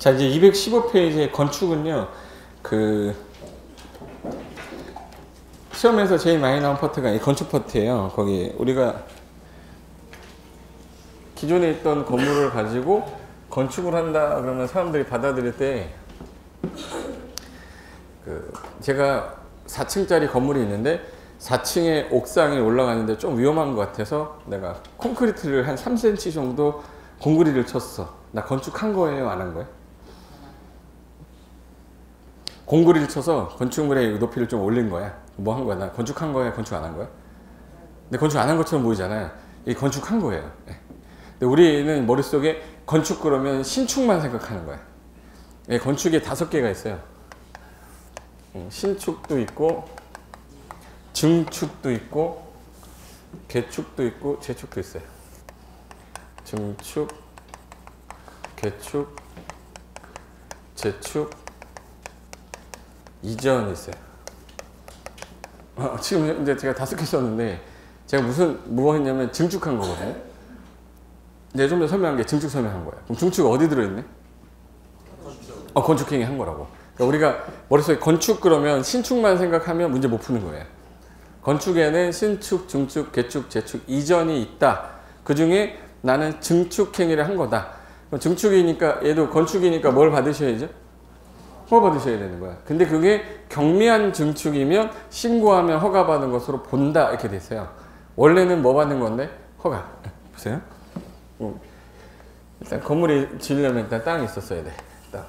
자, 이제 215페이지의 건축은요, 시험에서 제일 많이 나온 파트가 이 건축 파트예요. 거기 우리가 기존에 있던 건물을 가지고 건축을 한다 그러면 사람들이 받아들일 때 제가 4층짜리 건물이 있는데 4층에 옥상에 올라가는데 좀 위험한 것 같아서 내가 콘크리트를 한 3cm 정도 공구리를 쳤어. 나 건축한 거예요? 안 한 거예요? 공구리를 쳐서 건축물의 높이를 좀 올린 거야. 뭐 한 거야? 나 건축한 거야? 건축 안 한 거야? 근데 건축 안 한 것처럼 보이잖아요. 이 건축한 거예요. 근데 우리는 머릿속에 건축 그러면 신축만 생각하는 거야. 건축에 5개가 있어요. 신축도 있고 증축도 있고 개축도 있고 재축도 있어요. 증축, 개축, 재축, 이전이 있어요. 지금 이제 제가 5개 썼는데 제가 뭐 했냐면 증축한 거거든요. 이제 좀 더 설명한 게 증축 설명한 거예요. 그럼 증축 어디 들어있네? 건축행위 한 거라고. 그러니까 우리가 머릿속에 건축 그러면 신축만 생각하면 문제 못 푸는 거예요. 건축에는 신축, 증축, 개축, 재축, 이전이 있다. 그 중에 나는 증축행위를 한 거다. 그럼 증축이니까 얘도 건축이니까 뭘 받으셔야죠? 허가 받으셔야 되는 거야. 근데 그게 경미한 증축이면 신고하면 허가 받은 것으로 본다 이렇게 돼 있어요. 원래는 뭐 받는 건데? 허가. 보세요. 일단 건물이 지으려면 일단 땅이 있었어야 돼. 땅.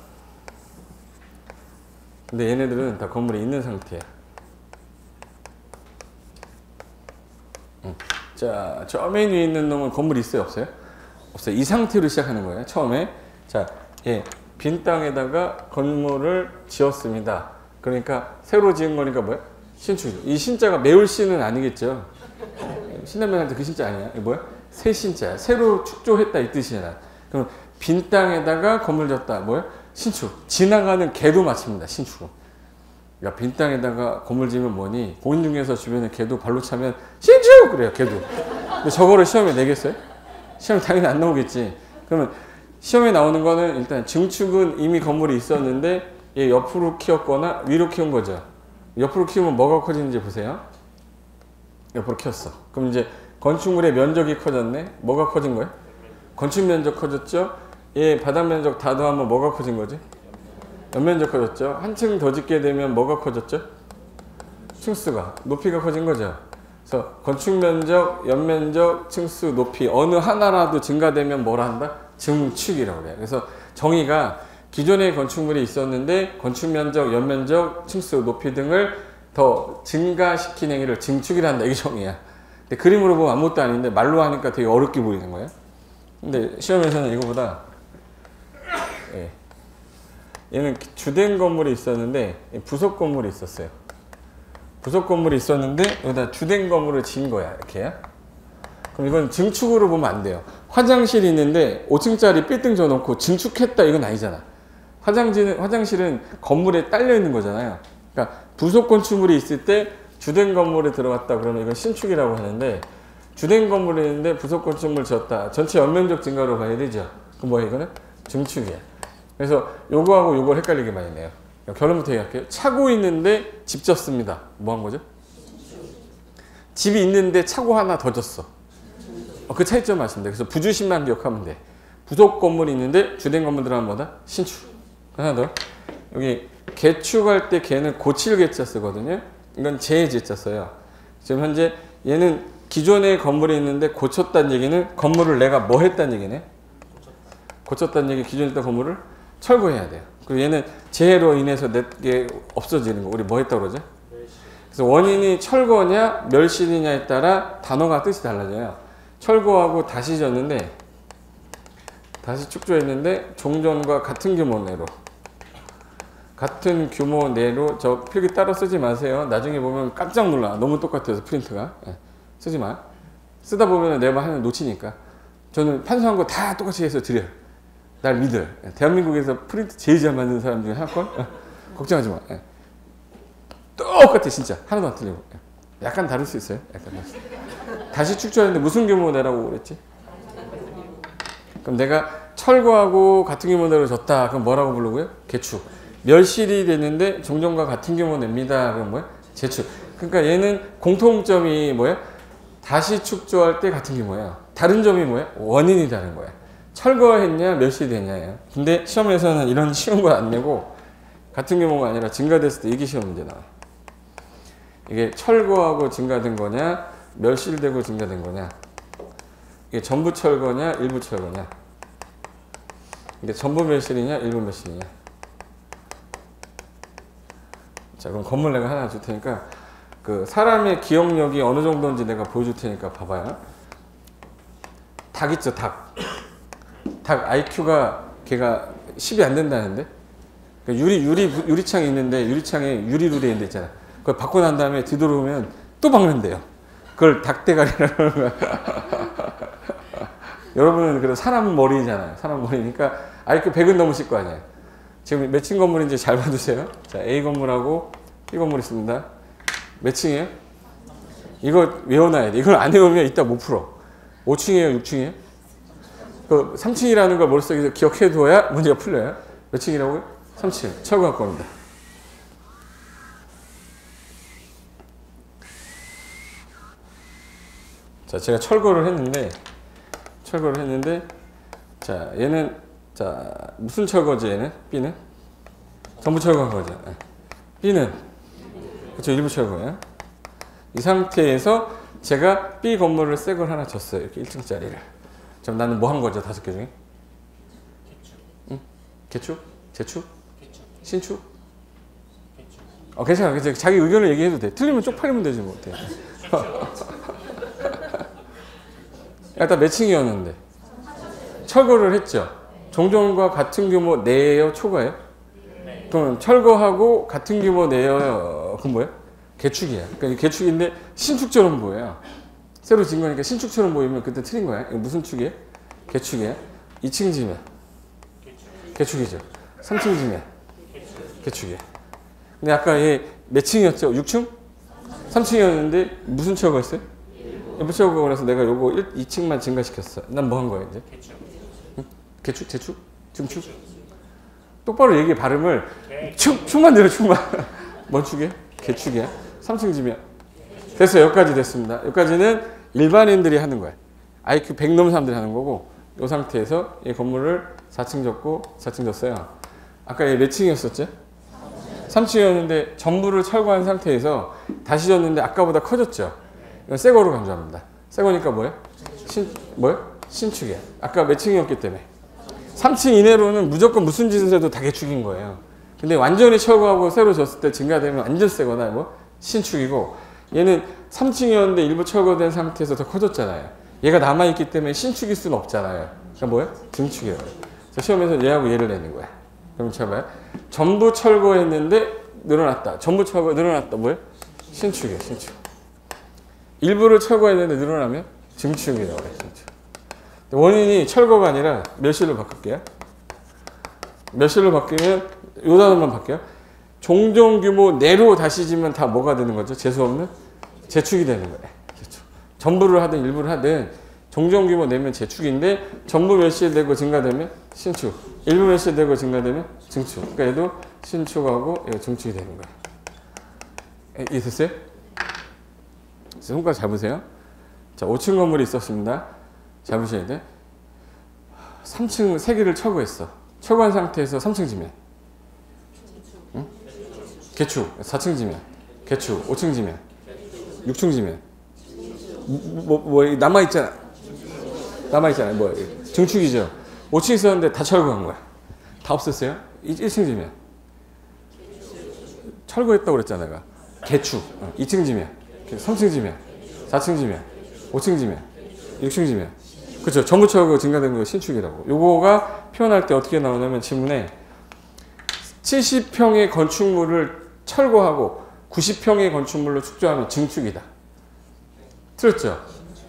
근데 얘네들은 다 건물이 있는 상태야. 자, 저 맨 위에 있는 놈은 건물이 있어요? 없어요? 없어요. 이 상태로 시작하는 거예요. 처음에. 자, 빈 땅에다가 건물을 지었습니다. 그러니까 새로 지은 거니까 뭐야? 신축이죠. 이 신자가 매울 신은 아니겠죠. 신라면한테 그 신자 아니야? 이거 뭐야? 새 신자야. 새로 축조했다 이 뜻이잖아. 그럼 빈 땅에다가 건물 지었다. 뭐야? 신축. 지나가는 개도 마칩니다. 신축은. 그러니까 빈 땅에다가 건물 지으면 뭐니? 공인중개사 주변에 개도 발로 차면 신축! 그래요. 개도. 근데 저거를 시험에 내겠어요? 시험에 당연히 안 나오겠지. 그러면 시험에 나오는 거는 일단 증축은 이미 건물이 있었는데 얘 옆으로 키웠거나 위로 키운 거죠. 옆으로 키우면 뭐가 커지는지 보세요. 옆으로 키웠어. 그럼 이제 건축물의 면적이 커졌네. 뭐가 커진 거예요? 건축 면적 커졌죠. 얘 바닥 면적 다 더하면 뭐가 커진 거지? 연면적 커졌죠. 한 층 더 짓게 되면 뭐가 커졌죠? 층수가, 높이가 커진 거죠. 그래서 건축 면적, 연면적, 층수, 높이 어느 하나라도 증가되면 뭐라 한다? 증축이라고 그래요. 그래서 정의가 기존의 건축물이 있었는데 건축 면적, 연면적, 층수, 높이 등을 더 증가시킨 행위를 증축이라 한다. 이게 정의야. 근데 그림으로 보면 아무것도 아닌데 말로 하니까 되게 어렵게 보이는 거예요. 근데 시험에서는 이거보다 얘는 주된 건물이 있었는데 부속 건물이 있었어요. 부속 건물이 있었는데 여기다 주된 건물을 지은 거야. 이렇게요. 그럼 이건 증축으로 보면 안 돼요. 화장실이 있는데 5층짜리 빌딩 줘놓고 증축했다 이건 아니잖아. 화장실은 건물에 딸려 있는 거잖아요. 그러니까 부속 건축물이 있을 때 주된 건물에 들어갔다 그러면 이건 신축이라고 하는데 주된 건물이 있는데 부속 건축물 지었다. 전체 연면적 증가로 봐야 되죠. 그럼 뭐야 이거는? 증축이야. 그래서 요거하고 요걸 헷갈리게 많이 내요. 결론부터 얘기할게요. 차고 있는데 집 졌습니다. 뭐 한 거죠? 집이 있는데 차고 하나 더 졌어. 그 차이점 말씀드려요. 그래서 부주신만 기억하면 돼. 부속 건물이 있는데 주된 건물 들어가면 뭐다? 신축. 하나 더. 여기 개축할 때 개는 고칠 개자 쓰거든요. 이건 제제자 써요. 지금 현재 얘는 기존의 건물이 있는데 고쳤다는 얘기는 건물을 내가 뭐 했다는 얘기네? 고쳤다는 얘기 기존에 있던 건물을 철거해야 돼요. 그리고 얘는 재해로 인해서 내게 없어지는 거. 우리 뭐 했다고 그러죠? 그래서 원인이 철거냐 멸실이냐에 따라 단어가 뜻이 달라져요. 철거하고 다시 졌는데 다시 축조했는데 종전과 같은 규모 내로 저 필기 따로 쓰지 마세요. 나중에 보면 깜짝 놀라. 너무 똑같아서 프린트가. 쓰지 마. 쓰다 보면 내가 하는 놓치니까. 저는 판소한 거 다 똑같이 해서 드려요. 날 믿어요. 대한민국에서 프린트 제일 잘 만드는 사람 중에 하나걸? 걱정하지 마. 똑같아 진짜. 하나도 안 틀리고. 약간 다를 수 있어요. 약간 다를 수 있어요. 다시 축조했는데 무슨 규모 내라고 그랬지? 그럼 내가 철거하고 같은 규모 내려졌다. 그럼 뭐라고 부르고요? 개축. 멸실이 됐는데 종전과 같은 규모 냅니다. 그럼 뭐야? 재축. 그러니까 얘는 공통점이 뭐야? 다시 축조할 때 같은 규모야. 다른 점이 뭐야? 원인이 다른 거야. 철거했냐 멸실됐냐예요. 근데 시험에서는 이런 쉬운 거 안 내고 같은 규모가 아니라 증가됐을 때 이게 시험 문제 나와. 이게 철거하고 증가된 거냐 멸실되고 증가된 거냐, 이게 전부 철거냐 일부 철거냐, 이게 전부 멸실이냐 일부 멸실이냐. 자, 그럼 건물 내가 하나 줄 테니까 그 사람의 기억력이 어느 정도인지 내가 보여줄 테니까 봐봐요. 닭 있죠, 닭. 닭 IQ가 걔가 10이 안 된다는데, 그러니까 유리창이 있는데 유리창에 유리루레 있는 데 있잖아. 그걸 받고 난 다음에 뒤돌아오면 또 박는데요. 그걸 닭대가리라고 하는 거야. 여러분은 그래도 사람 머리잖아요. 사람 머리니까 IQ 100은 넘으실 거 아니에요. 지금 몇 층 건물인지 잘 봐주세요. 자, A 건물하고 B 건물 있습니다. 몇 층이에요? 이거 외워놔야 돼. 이걸 안 외우면 이따 못 풀어. 5층이에요? 6층이에요? 그 3층이라는 걸 머릿속에서 기억해둬야 문제가 풀려요. 몇 층이라고요? 3층. 철거할 겁니다. 자, 제가 철거를 했는데, 자, 얘는, 자, 무슨 철거지, 얘는? B는? 전부 철거한 거죠. B는? 그쵸, 일부 철거예요. 이 상태에서 제가 B 건물을 새 걸 하나 줬어요. 이렇게 1층짜리를. 그럼 나는 뭐 한 거죠, 5개 중에? 개축. 응? 개축? 재축? 개축. 신축? 개축. 괜찮아. 자기 의견을 얘기해도 돼. 틀리면 쪽팔리면 되지, 뭐. 어때? 일단 몇 층이었는데? 철거를 했죠. 종전과 같은 규모 내예요? 초과예요? 네. 그럼 철거하고 같은 규모 내예요? 그건 뭐예요? 개축이야. 그러니까 개축인데 신축처럼 보여요. 새로 진 거니까 신축처럼 보이면 그때 틀린 거야. 이거 무슨 축이에요? 개축이야. 2층 지면 개축이죠. 3층 지면 개축이야. 근데 아까 얘 몇 층이었죠? 6층? 3층이었는데 무슨 철거했어요? 일부 철거가 그래서 내가 요거 2층만 증가시켰어. 난 뭐 한 거야 이제? 개축. 응? 개축? 재축? 증축? 똑바로 얘기해. 발음을 축만 내려. 축만. 뭔 축이야? 개축이야. 3층 지면 됐어요. 여기까지 됐습니다. 여기까지는 일반인들이 하는 거야. IQ 100 넘은 사람들이 하는 거고, 이 상태에서 이 건물을 4층 졌고 4층 졌어요. 아까 얘 몇 층이었었지? 3층이었는데 전부를 철거한 상태에서 다시 졌는데 아까보다 커졌죠. 이건 새 거로 간주합니다. 새 거니까 뭐예요? 신축이야. 아까 몇 층이었기 때문에. 3층 이내로는 무조건 무슨 짓을 해도 다 개축인 거예요. 근데 완전히 철거하고 새로 졌을 때 증가되면 완전 새 거나 뭐 신축이고, 얘는 3층이었는데 일부 철거된 상태에서 더 커졌잖아요. 얘가 남아있기 때문에 신축일 수는 없잖아요. 그러니까 뭐예요? 증축이에요. 시험에서 얘하고 얘를 내는 거야. 그럼 잘 봐요. 전부 철거했는데 늘어났다. 전부 철거 늘어났다. 뭐예요? 신축이에요. 신축. 일부를 철거했는데 늘어나면 증축이라고 해요. 증축. 원인이 철거가 아니라 멸실로 바꿀게요. 멸실로 바뀌면 요 단어만 바뀌어요. 종전 규모 내로 다시 지면 다 뭐가 되는 거죠? 재수 없는? 재축이 되는 거예요. 재축. 전부를 하든 일부를 하든 종전 규모 내면 재축인데, 전부 멸실되고 증가되면 신축, 일부 멸실되고 증가되면 증축. 그러니까 얘도 신축하고 얘가 증축이 되는 거예요. 이해됐어요? 손가락 잡으세요. 자, 5층 건물이 있었습니다. 잡으셔야 돼. 3층 3개를 철거했어. 철거한 상태에서 3층 지면. 응? 개축. 4층 지면. 개축. 5층 지면. 6층 지면. 남아있잖아. 남아있잖아요. 증축이죠. 5층 있었는데 다 철거한 거야. 다 없었어요. 1층 지면. 철거했다고 그랬잖아, 내가. 개축. 2층 지면. 3층 지면, 4층 지면, 5층 지면, 6층 지면. 그렇죠. 전부 철거 증가된 거 신축이라고. 요거가 표현할 때 어떻게 나오냐면 지문에 70평의 건축물을 철거하고 90평의 건축물로 축조하면 증축이다. 틀렸죠?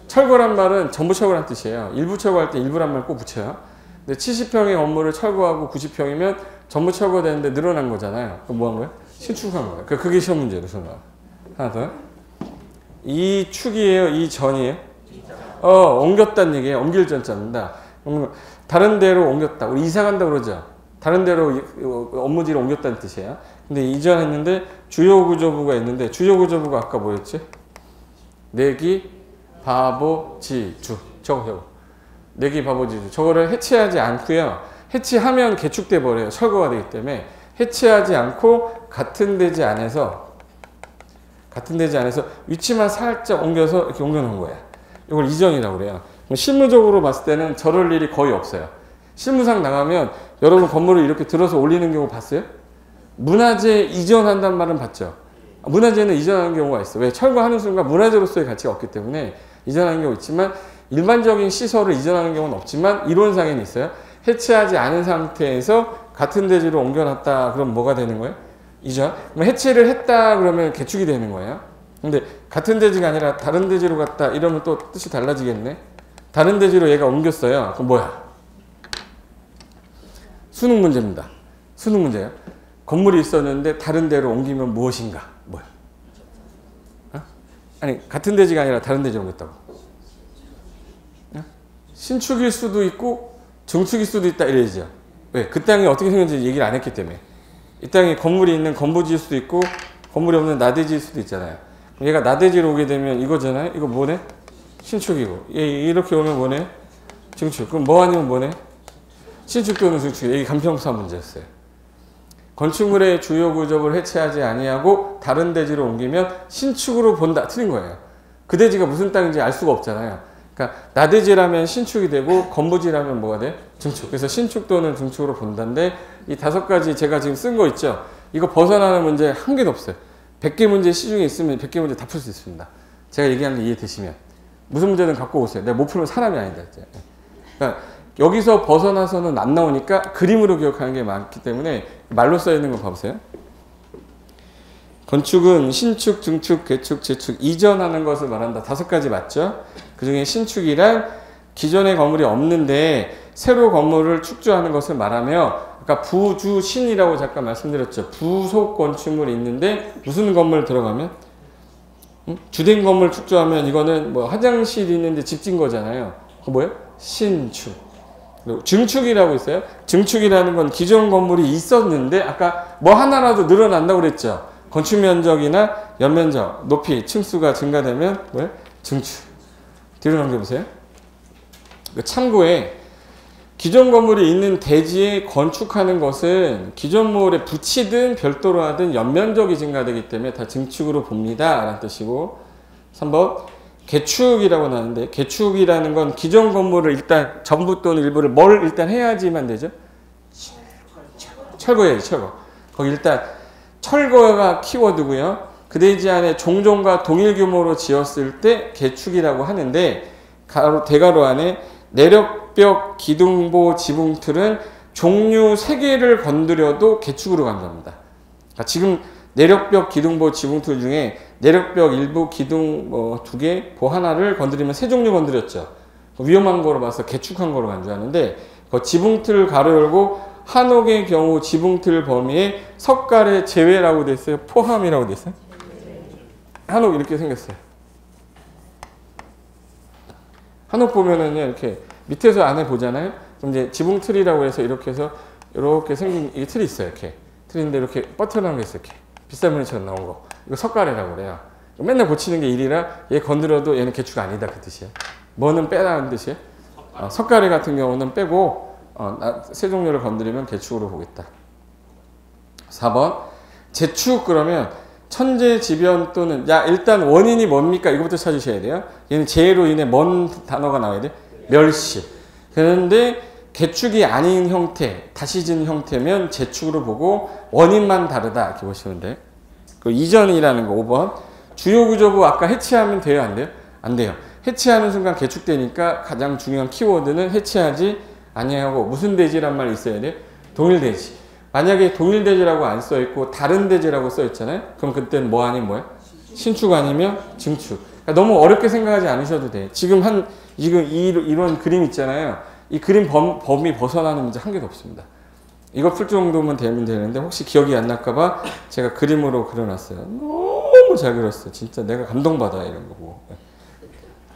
철거란 말은 전부 철거란 뜻이에요. 일부 철거할 때 일부란 말 꼭 붙여요. 근데 70평의 건물을 철거하고 90평이면 전부 철거되는데 늘어난 거잖아요. 그럼 뭐 한 거예요? 신축한 거예요. 그게 시험 문제로 전화. 하나 더. 이 축이에요? 이 전이에요? 옮겼다는 얘기예요. 옮길 전자입니다. 다른 데로 옮겼다. 우리 이사 간다 그러죠. 다른 데로 업무지를 옮겼다는 뜻이에요. 근데 이전했는데 주요 구조부가 있는데 주요 구조부가 아까 뭐였지? 내기, 바보, 지주. 저거. 내기, 바보, 지주. 저거를 해체하지 않고요. 해체하면 개축돼 버려요. 철거가 되기 때문에 해체하지 않고 같은 대지 안에서 위치만 살짝 옮겨서 이렇게 옮겨놓은 거예요. 이걸 이전이라고 그래요. 실무적으로 봤을 때는 저럴 일이 거의 없어요. 실무상 나가면 여러분 건물을 이렇게 들어서 올리는 경우 봤어요? 문화재 이전한다는 말은 봤죠? 문화재는 이전하는 경우가 있어요. 왜? 철거하는 순간 문화재로서의 가치가 없기 때문에 이전하는 경우 있지만 일반적인 시설을 이전하는 경우는 없지만 이론상에는 있어요. 해체하지 않은 상태에서 같은 대지로 옮겨놨다. 그럼 뭐가 되는 거예요? 이전. 해체를 했다 그러면 개축이 되는 거예요. 근데 같은 대지가 아니라 다른 대지로 갔다 이러면 또 뜻이 달라지겠네. 다른 대지로 얘가 옮겼어요. 그럼 뭐야? 수능 문제입니다. 수능 문제예요. 건물이 있었는데 다른 데로 옮기면 무엇인가? 뭐야? 어? 아니 같은 대지가 아니라 다른 대지로 옮겼다고. 어? 신축일 수도 있고 증축일 수도 있다 이래야죠. 왜? 그 땅이 어떻게 생겼는지 얘기를 안 했기 때문에. 이 땅에 건물이 있는 건부지일 수도 있고 건물이 없는 나대지일 수도 있잖아요. 얘가 나대지로 오게 되면 이거잖아요. 이거 뭐네? 신축이고. 얘 이렇게 오면 뭐네? 증축. 그럼 뭐 아니면 뭐네? 신축 또는 증축. 이게 간평사 문제였어요. 건축물의 주요 구조를 해체하지 아니하고 다른 대지로 옮기면 신축으로 본다. 틀린 거예요. 그 대지가 무슨 땅인지 알 수가 없잖아요. 그러니까 나대지라면 신축이 되고 건부지라면 뭐가 돼? 증축. 그래서 신축 또는 증축으로 본다인데 이 5가지 제가 지금 쓴 거 있죠. 이거 벗어나는 문제 한 개도 없어요. 100개 문제 시중에 있으면 100개 문제 다 풀 수 있습니다. 제가 얘기하는 게 이해되시면. 무슨 문제든 갖고 오세요. 내가 못 풀면 사람이 아니다. 그러니까 여기서 벗어나서는 안 나오니까 그림으로 기억하는 게 많기 때문에 말로 써 있는 거 봐보세요. 건축은 신축, 증축, 개축, 재축, 이전하는 것을 말한다. 5가지 맞죠? 그 중에 신축이란 기존의 건물이 없는데 새로 건물을 축조하는 것을 말하며 아까 부주신이라고 잠깐 말씀드렸죠. 부속 건축물이 있는데 무슨 건물 들어가면? 주된 건물 축조하면 이거는 뭐 화장실이 있는데 집 진 거잖아요. 그거 뭐예요? 신축. 그리고 증축이라고 있어요. 증축이라는 건 기존 건물이 있었는데 아까 뭐 하나라도 늘어난다고 그랬죠. 건축 면적이나 연면적, 높이, 층수가 증가되면 뭐예요? 증축. 뒤로 넘겨보세요. 참고에 기존 건물이 있는 대지에 건축하는 것은 기존 건물에 붙이든 별도로 하든 연면적이 증가되기 때문에 다 증축으로 봅니다. 라는 뜻이고 3번 개축이라고 나오는데 개축이라는 건 기존 건물을 일단 전부 또는 일부를 뭘 일단 해야지만 되죠? 철거해야지 철거. 거기 일단 철거가 키워드고요. 그 대지 안에 종종과 동일 규모로 지었을 때 개축이라고 하는데 대가로 안에 내력벽, 기둥보, 지붕틀은 종류 3개를 건드려도 개축으로 간답니다. 그러니까 지금 내력벽, 기둥보, 지붕틀 중에 내력벽 일부, 기둥 2개, 보 하나를 건드리면 3종류 건드렸죠. 위험한 거로 봐서 개축한 거로 간주하는데 그 지붕틀 가로 열고 한옥의 경우 지붕틀 범위에 석가래 제외라고 돼 있어요? 포함이라고 돼 있어요? 한옥 이렇게 생겼어요. 한옥 보면은요, 이렇게 밑에서 안에 보잖아요? 그럼 이제 지붕틀이라고 해서 이렇게 해서 이렇게 생긴 이게 틀이 있어요. 이렇게. 틀인데 이렇게 뻗어나온 게 있어요. 이렇게. 비싼 물처럼 나온 거. 이거 석가래라고 그래요. 맨날 고치는 게 일이라 얘 건드려도 얘는 개축 아니다. 그 뜻이에요. 뭐는 빼라는 뜻이에요? 석가래 같은 경우는 빼고, 3종류를 건드리면 개축으로 보겠다. 4번. 재축 그러면 천재지변 또는 일단 원인이 뭡니까? 이거부터 찾으셔야 돼요. 얘는 재로 인해 뭔 단어가 나와야 돼? 멸시. 그런데 개축이 아닌 형태, 다시 진 형태면 재축으로 보고 원인만 다르다 이렇게 보시면 돼요. 그 이전이라는 거 5번. 주요 구조부 아까 해체하면 돼요? 안 돼요? 안 돼요. 해체하는 순간 개축되니까 가장 중요한 키워드는 해체하지 아니하고 무슨 대지란 말이 있어야 돼요? 동일대지. 만약에 동일대지라고 안 써있고 다른 대지라고 써있잖아요. 그럼 그때는 뭐 아니면 뭐야? 신축 아니면 증축. 그러니까 너무 어렵게 생각하지 않으셔도 돼. 지금 이런 그림 있잖아요. 이 그림 범위 벗어나는 문제 한 개도 없습니다. 이거 풀 정도면 되면 되는데 혹시 기억이 안 날까봐 제가 그림으로 그려놨어요. 너무 잘 그렸어요. 진짜 내가 감동받아 이런 거 보고.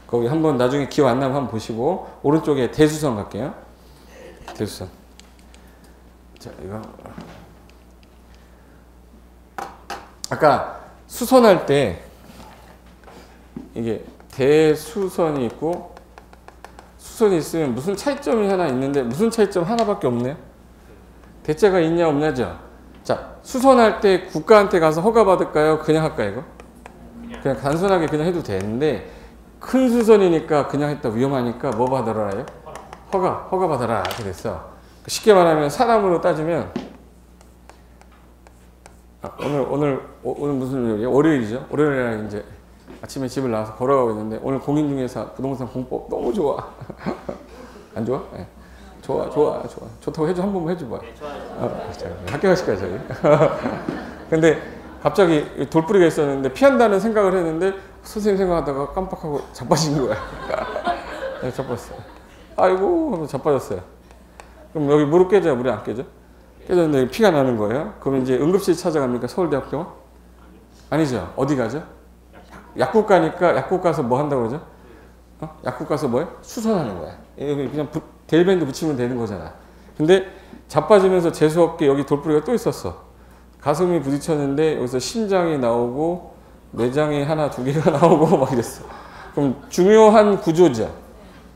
거기 한번 나중에 기억 안 나면 한번 보시고 오른쪽에 대수선 갈게요. 대수선. 자, 이거 아까 수선할 때 이게 대수선이 있고 수선이 있으면 무슨 차이점이 하나 있는데 무슨 차이점 하나밖에 없네요. 대자가 있냐 없냐죠. 자, 수선할 때 국가한테 가서 허가 받을까요? 그냥 할까요? 이거? 그냥 단순하게 그냥 해도 되는데 큰 수선이니까 그냥 했다 위험하니까 뭐 받으라 해요? 허가 받아라 이렇게 됐어. 쉽게 말하면 사람으로 따지면 오늘 무슨 요일이에요? 월요일이죠. 월요일에 이제 아침에 집을 나와서 걸어가고 있는데 오늘 공인중개사 부동산 공법 너무 좋아. 안 좋아? 네. 좋아. 좋다고 해줘. 한 번만 해줘 봐. 네, 좋아요. 학교 가실까요, 저기? 근데 갑자기 돌뿌리가 있었는데 피한다는 생각을 했는데 선생님 생각하다가 깜빡하고 자빠진 거야. 네, 자빠졌어요. 아이고 하면서 자빠졌어요. 그럼 여기 무릎 깨져요? 물이 안 깨져? 깨졌는데 피가 나는 거예요. 그럼 이제 응급실 찾아갑니까? 서울대학병원? 아니죠. 어디 가죠? 약국 가니까 약국 가서 뭐 한다고 그러죠? 약국 가서 뭐예요? 수선하는 거야. 그냥 데일밴드 붙이면 되는 거잖아. 근데 자빠지면서 재수없게 여기 돌뿌리가 또 있었어. 가슴이 부딪혔는데 여기서 심장이 나오고 내장이 하나 두 개가 나오고 막 이랬어. 그럼 중요한 구조죠.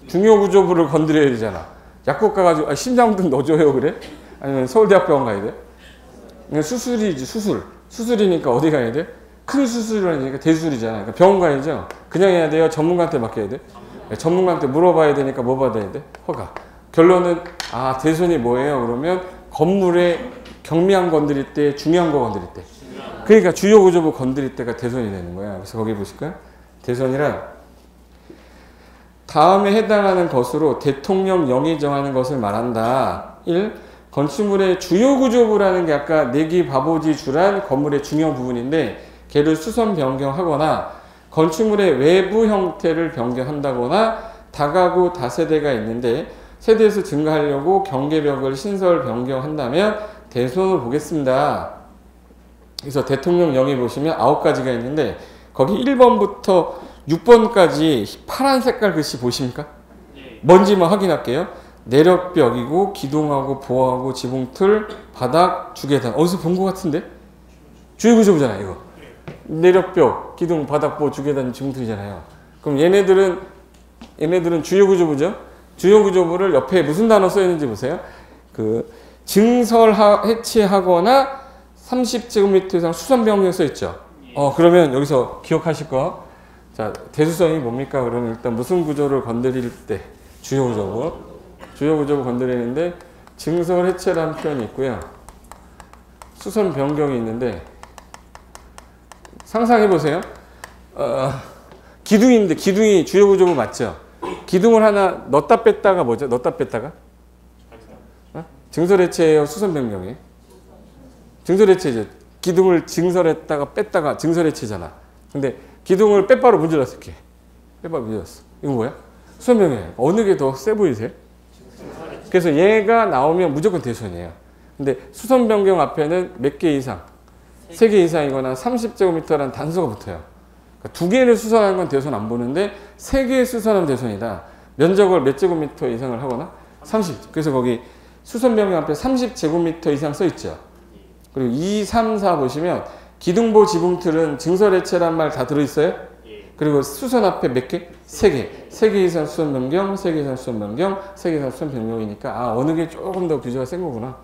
중요 구조부를 건드려야 되잖아. 약국 가가지고 심장 좀 넣어줘요 그래? 아니면 서울대학병원 가야 돼? 수술이지 수술. 수술이니까 어디 가야 돼? 큰 수술이라니까 대수술이잖아. 그러니까 병원 가야죠. 그냥 해야 돼요? 전문가한테 맡겨야 돼? 전문가한테 물어봐야 되니까 뭐 받아야 돼? 허가. 결론은 대손이 뭐예요? 그러면 건물에 경미한 건드릴 때 중요한 거 건드릴 때. 그러니까 주요 구조부 건드릴 때가 대손이 되는 거야. 그래서 거기 보실까요? 대손이란 다음에 해당하는 것으로 대통령령이 정하는 것을 말한다. 1. 건축물의 주요 구조부라는 게 아까 내기 바보지 주란 건물의 중요한 부분인데 걔를 수선 변경하거나 건축물의 외부 형태를 변경한다거나 다가구 다세대가 있는데 세대수 증가하려고 경계벽을 신설 변경한다면 대손을 보겠습니다. 그래서 대통령령에 보시면 9가지가 있는데 거기 1번부터 6번까지 파란 색깔 글씨 보십니까? 뭔지만 확인할게요. 내력벽이고 기둥하고 보하고 지붕틀 바닥 주계단. 어디서 본 것 같은데? 주요구조부잖아 이거. 내력벽 기둥 바닥 보 주계단 지붕틀이잖아요. 그럼 얘네들은 주요구조부죠. 주요구조부를 옆에 무슨 단어 써 있는지 보세요. 증설 해체하거나 30제곱미터 이상 수선 변경 써 있죠. 그러면 여기서 기억하실 거. 자, 대수선이 뭡니까? 그러면 일단 무슨 구조를 건드릴 때 주요구조부 건드리는데 증설 해체라는 표현이 있고요. 수선 변경이 있는데 상상해 보세요. 기둥인데 기둥이 주요구조부 맞죠? 기둥을 하나 넣었다 뺐다가 뭐죠? 넣었다 뺐다가? 증설해체예요? 수선 변경이에요? 증설해체죠. 기둥을 증설했다가 뺐다가 증설해체잖아. 근데 기둥을 빼바로 문질렀어. 이렇게. 빼바로 문질렀어. 이거 뭐야? 수선 변경이에요. 어느 게 더 세 보이세요? 그래서 얘가 나오면 무조건 대손이에요. 근데 수선 변경 앞에는 몇 개 이상? 3개 이상이거나 30제곱미터라는 단서가 붙어요. 그러니까 2개를 수선하는 건 대손 안 보는데 3개 수선하면 대손이다. 면적을 몇 제곱미터 이상을 하거나 30. 그래서 거기 수선 변경 앞에 30제곱미터 이상 써 있죠. 그리고 2, 3, 4 보시면 기둥보 지붕틀은 증설해체란 말 다 들어있어요. 그리고 수선 앞에 몇 개? 3개. 3개 이상 수선 변경, 3개 이상 수선 변경, 3개 이상 수선 변경이니까 어느 게 조금 더 규제가 센 거구나.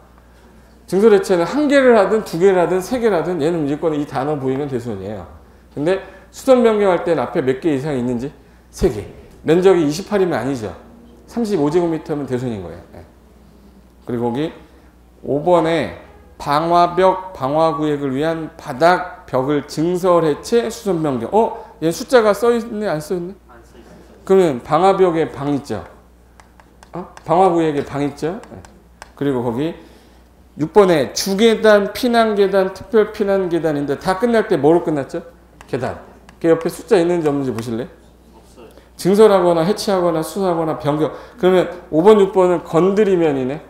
증설해체는 1개를 하든 2개를 하든 3개를 하든 얘는 무조건 이 단어 보이면 대손이에요. 근데 수선 변경할 때는 앞에 몇 개 이상 있는지 3개. 면적이 28이면 아니죠. 35제곱미터면 대손인 거예요. 그리고 거기 5번에 방화벽 방화구역을 위한 바닥 벽을 증설해체 수선 변경. 얘 숫자가 써있네 안 써있네? 안 써있어요. 그러면 방화벽에 방 있죠. 방화구역에 방 있죠. 그리고 거기 6번에 주계단, 피난계단, 특별 피난계단인데 다 끝날 때 뭐로 끝났죠? 계단. 그 옆에 숫자 있는지 없는지 보실래요? 없어요. 증설하거나 해체하거나 수선하거나 변경. 그러면 5번, 6번은 건드리면이네.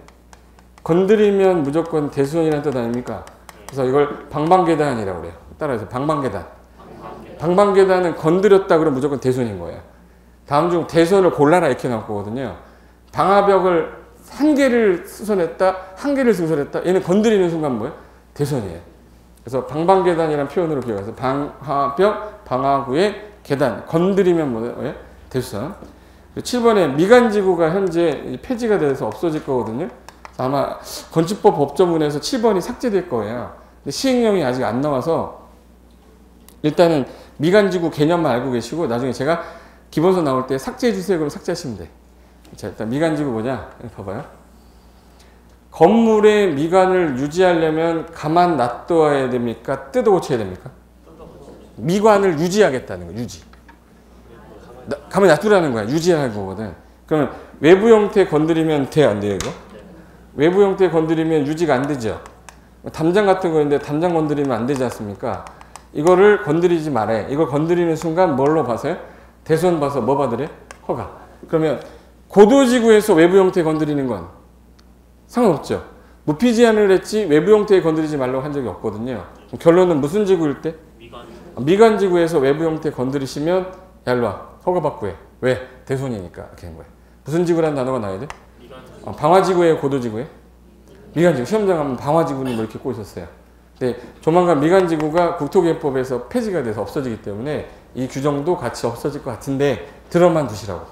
건드리면 무조건 대수선이라는 뜻 아닙니까? 그래서 이걸 방방계단이라고 그래요. 따라해서 방방계단. 방방계단은 건드렸다 그러면 무조건 대손인 거예요. 다음 중 대손을 골라라 이렇게 나올 거거든요. 방화벽을 한 개를 수선했다, 한 개를 증설했다. 얘는 건드리는 순간 뭐예요? 대선이에요. 그래서 방방계단이라는 표현으로 기억해서 방화벽, 방화구의 계단. 건드리면 뭐예요? 대수선. 7번에 미간지구가 현재 폐지가 돼서 없어질 거거든요. 아마 건축법 법조문에서 7번이 삭제될 거예요. 근데 시행령이 아직 안 나와서 일단은 미간지구 개념만 알고 계시고 나중에 제가 기본서 나올 때 삭제해 주세요. 그럼 삭제하시면 돼. 자, 일단 미간지구 뭐냐? 봐봐요. 건물의 미관을 유지하려면 가만 놔둬야 됩니까? 뜯어 고쳐야 됩니까? 미관을 유지하겠다는 거, 유지. 가만 놔두라는 거야. 유지하는 거거든. 그러면 외부 형태 건드리면 돼, 안 돼요, 이거? 외부 형태 건드리면 유지가 안 되죠. 담장 같은 거인데 담장 건드리면 안 되지 않습니까? 이거를 건드리지 말아요. 이걸 건드리는 순간 뭘로 봐서요? 대손 봐서 뭐 받으래? 허가. 그러면 고도지구에서 외부 형태 건드리는 건 상관없죠. 무피 제한을 했지 외부 형태에 건드리지 말라고 한 적이 없거든요. 결론은 무슨 지구일 때? 미간지구에서 외부 형태 건드리시면 야, 일로 와. 허가받고 해. 왜? 대손이니까. 이렇게 한 거야. 무슨 지구라는 단어가 나와야 돼? 방화지구에 고도지구에? 미간지구. 시험장 가면 방화지구는 뭐 이렇게 꼬있었어요. 근데 조만간 미간지구가 국토개혁법에서 폐지가 돼서 없어지기 때문에 이 규정도 같이 없어질 것 같은데 들어만 두시라고.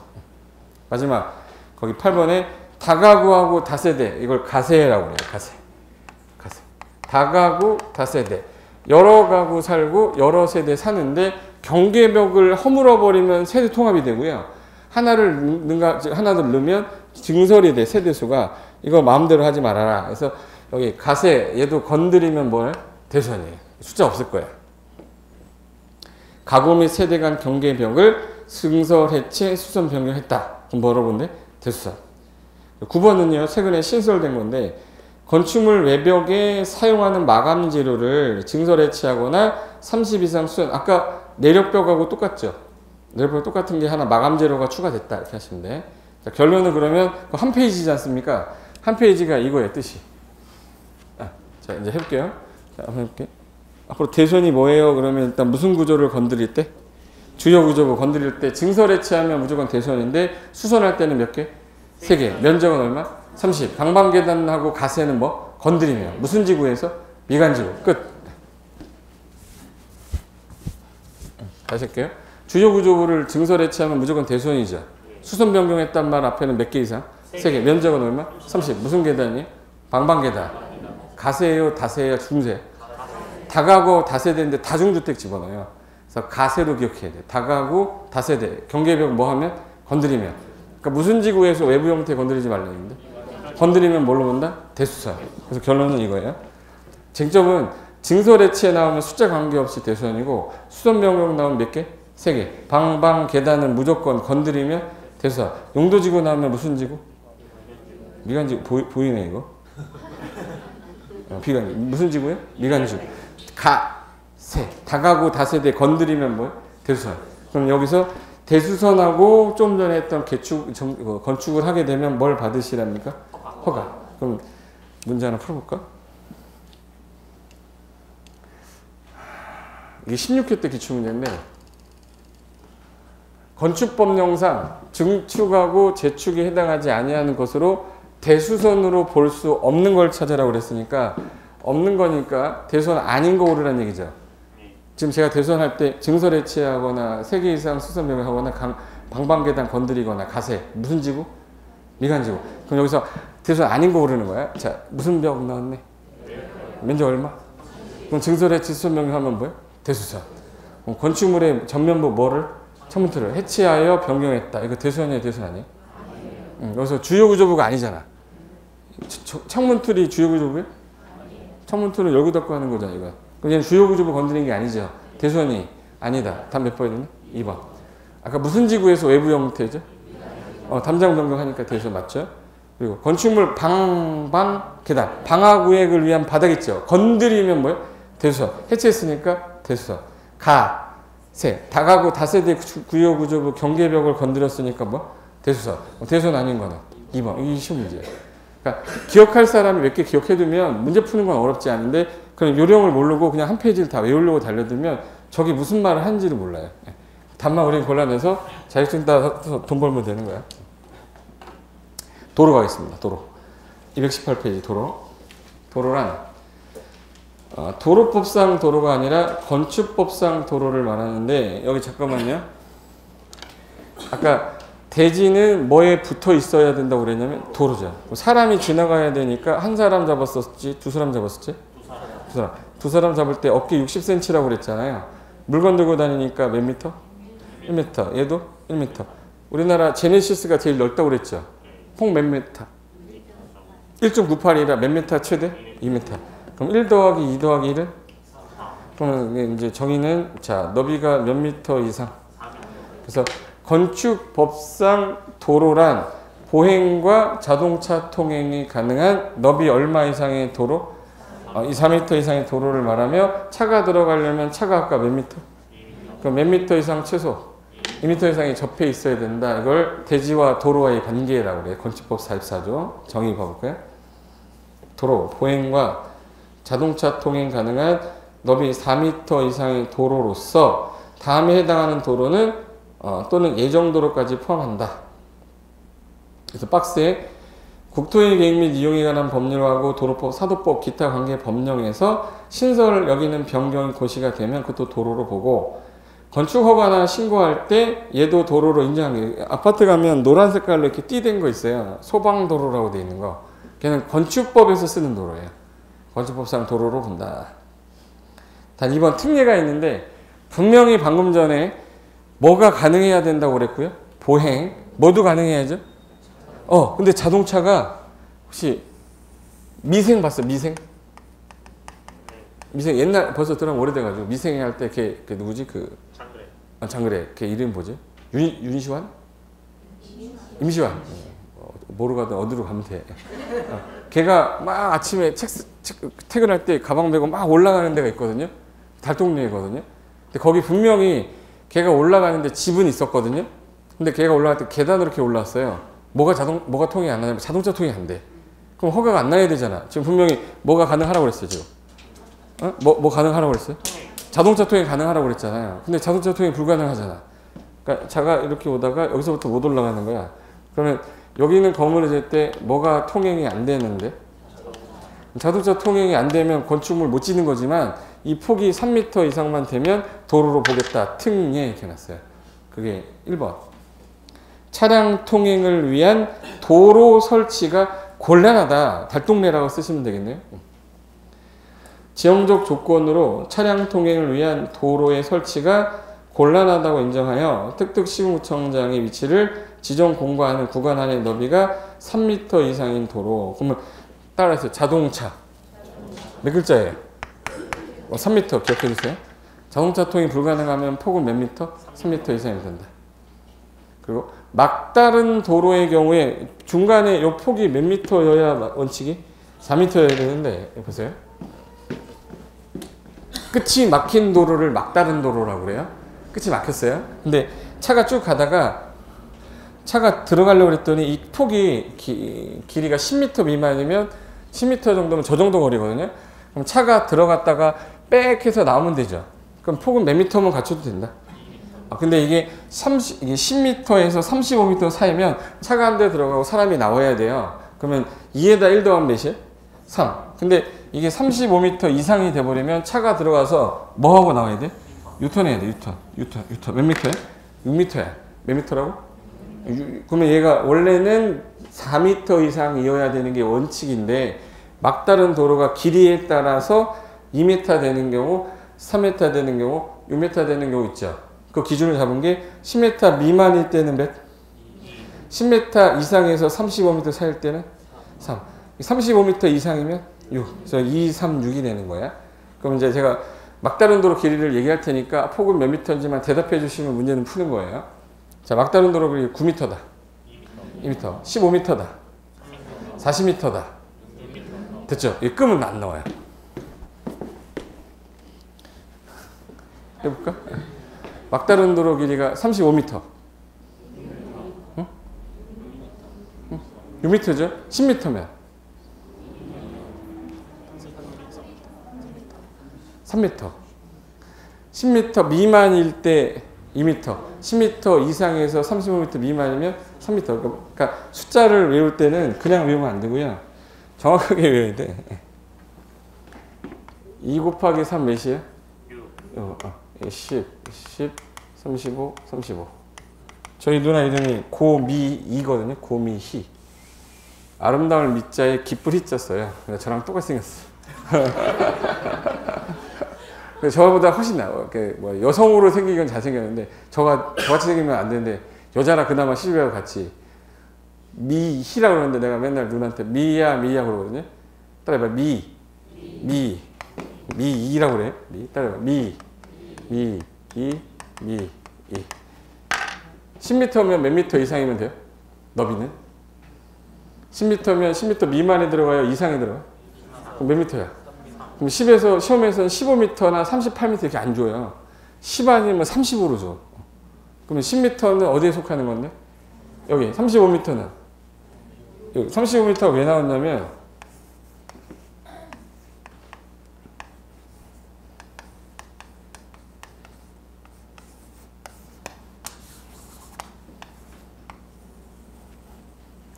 마지막 거기 8번에 다가구하고 다세대. 이걸 가세라고 해요. 가세. 다가구 다세대. 여러 가구 살고 여러 세대 사는데 경계벽을 허물어버리면 세대 통합이 되고요. 하나를 넣으면 증설이 돼, 세대수가. 이거 마음대로 하지 말아라. 그래서 여기 가세, 얘도 건드리면 뭘? 대선이에요. 숫자 없을 거예요. 가구 및 세대 간 경계벽을 증설, 해체, 수선, 변경했다. 그럼 뭐라고 본데? 대수선. 9번은요, 최근에 신설된 건데, 건축물 외벽에 사용하는 마감 재료를 증설, 해체하거나 30 이상 수선. 아까 내력벽하고 똑같죠? 내력벽 똑같은 게 하나 마감 재료가 추가됐다. 이렇게 하시면 돼. 자, 결론은 그러면 한 페이지지 않습니까? 한 페이지가 이거예요, 뜻이. 자, 이제 해볼게요. 자, 한번 해볼게. 앞으로 대선이 뭐예요? 그러면 일단 무슨 구조를 건드릴 때? 주요 구조를 건드릴 때 증설, 해체하면 무조건 대선인데 수선할 때는 몇 개? 3개. 면적은 얼마? 30. 방방계단하고 가세는 뭐? 건드리면. 무슨 지구에서? 미간지구. 끝. 다시 할게요. 주요 구조물을 증설, 해체하면 무조건 대손이죠. 수선 변경했단 말 앞에는 몇 개 이상? 3개. 면적은 얼마? 30. 무슨 계단이에요? 방방계단. 가세예요? 다세예요? 중세? 다가구 다세대인데 다중주택 집어넣어요. 그래서 가세로 기억해야 돼. 다가구 다세대. 경계벽 뭐 하면? 건드리면. 그러니까 무슨 지구에서 외부 형태 건드리지 말라는데? 건드리면 뭘로 본다? 대수선. 그래서 결론은 이거예요. 쟁점은 증설, 해체 나오면 숫자 관계없이 대수선이고 수선 변경 나오면 몇 개? 3개. 방방 계단은 무조건 건드리면 대수선. 용도지구 나오면 무슨 지구? 미간지구. 보이네 이거? 비간지구. 무슨 지구예요? 미간지구. 가세. 다가구 다세대 건드리면 뭐예요? 대수선. 그럼 여기서 대수선하고 좀 전에 했던 건축을 하게 되면 뭘 받으시랍니까? 허가. 그럼 문제 하나 풀어볼까? 이게 16회 때 기출문제인데 건축법령상 증축하고 재축에 해당하지 아니하는 것으로 대수선으로 볼 수 없는 걸 찾으라고 그랬으니까 없는 거니까 대수선 아닌 거 고르라는 얘기죠. 지금 제가 대수선할 때 증설, 해체하거나 3개 이상 수선 변경하거나 방방계단 건드리거나 가세. 무슨 지구? 미간지구. 그럼 여기서 대수선 아닌 거 고르는 거야. 자, 무슨 벽 나왔네? 면적 얼마? 그럼 증설, 해체, 수선 변경하면 뭐예요? 대수선. 그럼 건축물의 전면부 뭐를? 창문틀을 해체하여 변경했다. 이거 대수선이에요? 대수선 아니에요? 여기서 주요 구조부가 아니잖아. 창문틀이 주요 구조부예요? 창문틀을 열고 닫고 하는 거잖아, 이거. 그냥 주요 구조부 건드리는 게 아니죠. 대수선이 아니다. 답 몇 번이네? 2번. 아까 무슨 지구에서 외부 형태죠? 담장 변경하니까 대수선 맞죠? 그리고 건축물 방방 계단. 방화구획을 위한 바닥 있죠? 건드리면 뭐예요? 대수선. 해체했으니까 대수선. 가세. 다가구 다세대 구요 구조부 경계벽을 건드렸으니까 뭐? 대수선. 대수선 아닌 거는 2번. 이게 쉬운 문제예요. 그러니까 기억할 사람이 몇 개 기억해두면 문제 푸는 건 어렵지 않은데 그럼 요령을 모르고 그냥 한 페이지를 다 외우려고 달려들면 저기 무슨 말을 하는지를 몰라요. 답만 우리는 골라내서 자격증 따서 돈 벌면 되는 거야. 도로 가겠습니다. 도로. 218페이지 도로란 도로법상 도로가 아니라 건축법상 도로를 말하는데 여기 잠깐만요. 아까 대지는 뭐에 붙어 있어야 된다고 그랬냐면 도로죠. 사람이 지나가야 되니까 한 사람 잡았었지, 두 사람 잡았었지? 두 사람 잡을 때 어깨 60cm라고 그랬잖아요. 물건 들고 다니니까 몇 미터? 1m. 얘도 1m. 우리나라 제네시스가 제일 넓다고 그랬죠. 폭 몇 미터? 1.98이라 몇 미터 최대? 2m. 그럼 1 더하기 2 더하기 1은? 그러면 이제 정의는 자 너비가 몇 미터 이상? 그래서 건축법상 도로란 보행과 자동차 통행이 가능한 너비 얼마 이상의 도로? 4m 이상의 도로를 말하며 차가 들어가려면 차가 아까 몇 미터? 그럼 몇 미터 이상 최소? 2m 이상이 접해 있어야 된다. 이걸 대지와 도로와의 관계라고 그래요. 건축법 44조 정의 봐볼까요? 도로, 보행과 자동차 통행 가능한 너비 4m 이상의 도로로서 다음에 해당하는 도로는 또는 예정도로까지 포함한다. 그래서 박스에 국토의 계획 및 이용에 관한 법률하고 도로법, 사도법, 기타 관계 법령에서 신설 여기는 변경이 고시가 되면 그것도 도로로 보고 건축 허가나 신고할 때 얘도 도로로 인정한 게 아파트 가면 노란 색깔로 이렇게 띠된 거 있어요. 소방도로라고 되어 있는 거. 걔는 건축법에서 쓰는 도로예요. 건축법상 도로로 본다. 단 이번 특례가 있는데 분명히 방금 전에 뭐가 가능해야 된다고 그랬고요. 보행. 뭐도 가능해야죠. 근데 자동차가 혹시 미생 봤어요? 미생? 미생 옛날 벌써 들어가면 오래돼가지고 미생 할 때 걔 누구지? 장그래. 걔 이름 뭐지? 윤시환? 임시완. 뭐로 가든 어디로 가면 돼. 걔가 막 아침에 퇴근할 때 가방 메고 막 올라가는 데가 있거든요. 달동네거든요. 근데 거기 분명히 걔가 올라가는데 집은 있었거든요. 근데 걔가 올라갈 때 계단으로 이렇게 올라왔어요. 뭐가 통행이 안 하냐면 자동차 통행이 안 돼. 그럼 허가가 안 나야 되잖아. 지금 분명히 뭐가 가능하라고 그랬어요, 지금. 뭐 가능하라고 그랬어요? 자동차 통행 가능하라고 그랬잖아요. 근데 자동차 통행 불가능하잖아. 그러니까 차가 이렇게 오다가 여기서부터 못 올라가는 거야. 그러면 여기는 건물을 질 때 뭐가 통행이 안 되는데? 자동차 통행이 안 되면 건축물 못 짓는 거지만 이 폭이 3m 이상만 되면 도로로 보겠다. 특례 이렇게 놨어요. 그게 1번. 차량 통행을 위한 도로 설치가 곤란하다. 달동네라고 쓰시면 되겠네요. 지형적 조건으로 차량 통행을 위한 도로의 설치가 곤란하다고 인정하여 특특시군구청장의 위치를 지정 공고하는 구간 안의 너비가 3m 이상인 도로. 그러면 따라서 자동차 몇 글자예요? 3m 기억해 주세요. 자동차 통행이 불가능하면 폭은 몇 미터? 3m 이상이 된다. 그리고 막다른 도로의 경우에 중간에 이 폭이 몇 미터여야 원칙이? 4m여야 되는데 보세요. 끝이 막힌 도로를 막다른 도로라고 그래요. 끝이 막혔어요. 근데 차가 쭉 가다가 차가 들어가려고 했더니 이 폭이 길이가 10m 미만이면 10m 정도면 저 정도 거리거든요. 그럼 차가 들어갔다가 빽 해서 나오면 되죠. 그럼 폭은 몇 미터면 갖춰도 된다. 근데 이게 10m에서 35m 사이면 차가 한 대 들어가고 사람이 나와야 돼요. 그러면 2에다 1 더하면 몇이에요? 3. 근데 이게 35m 이상이 돼버리면 차가 들어가서 뭐 하고 나와야 돼? 유턴해야 돼. 유턴. 몇 미터야? 6m야. 몇 미터라고? 그러면 얘가 원래는 4m 이상이어야 되는 게 원칙인데 막다른 도로가 길이에 따라서 2m 되는 경우, 3m 되는 경우, 6m 되는 경우 있죠. 그 기준을 잡은 게 10m 미만일 때는 몇? 10m 이상에서 35m 사이일 때는 3. 35m 이상이면 6. 그래서 2, 3, 6이 되는 거야. 그럼 이제 제가 막다른 도로 길이를 얘기할 테니까 폭은 몇 미터인지만 대답해 주시면 문제는 푸는 거예요. 자, 막다른 도로 길이 9m다. 2m. 15m다. 40m다. 됐죠? 이 끔은 안 나와요. 해볼까? 막다른 도로 길이가 35m. 응? 6m죠? 10m면 3m. 10m 미만일 때 2m. 10m 이상에서 35m 미만이면 3m. 그러니까 숫자를 외울 때는 그냥 외우면 안 되고요. 정확하게 외워야 돼. 2 곱하기 3 몇이에요? 10, 35, 35. 저희 누나 이름이 고미희거든요. 고미희. 아름다움을 미자에 기쁠 희자 써요. 저랑 똑같이 생겼어. 저보다 훨씬 나아요. 뭐 여성으로 생기긴 잘생겼는데 저같이 생기면 안 되는데 여자라 그나마 시집가고 같이 미희라고 그러는데 내가 맨날 누나한테 미야 그러거든요. 따라해봐. 미이라고 그래. 따라해봐. 미 10m면 몇 미터 이상이면 돼요? 너비는? 10m면 10m 미만에 들어가요? 이상에 들어가요? 그럼 몇 미터야? 그럼 10에서 시험에서는 15m나 38m 이렇게 안 줘요. 10 아니면 30으로 줘. 그러면 10m는 어디에 속하는 건데? 여기 35m는 여기 35m가 왜 나왔냐면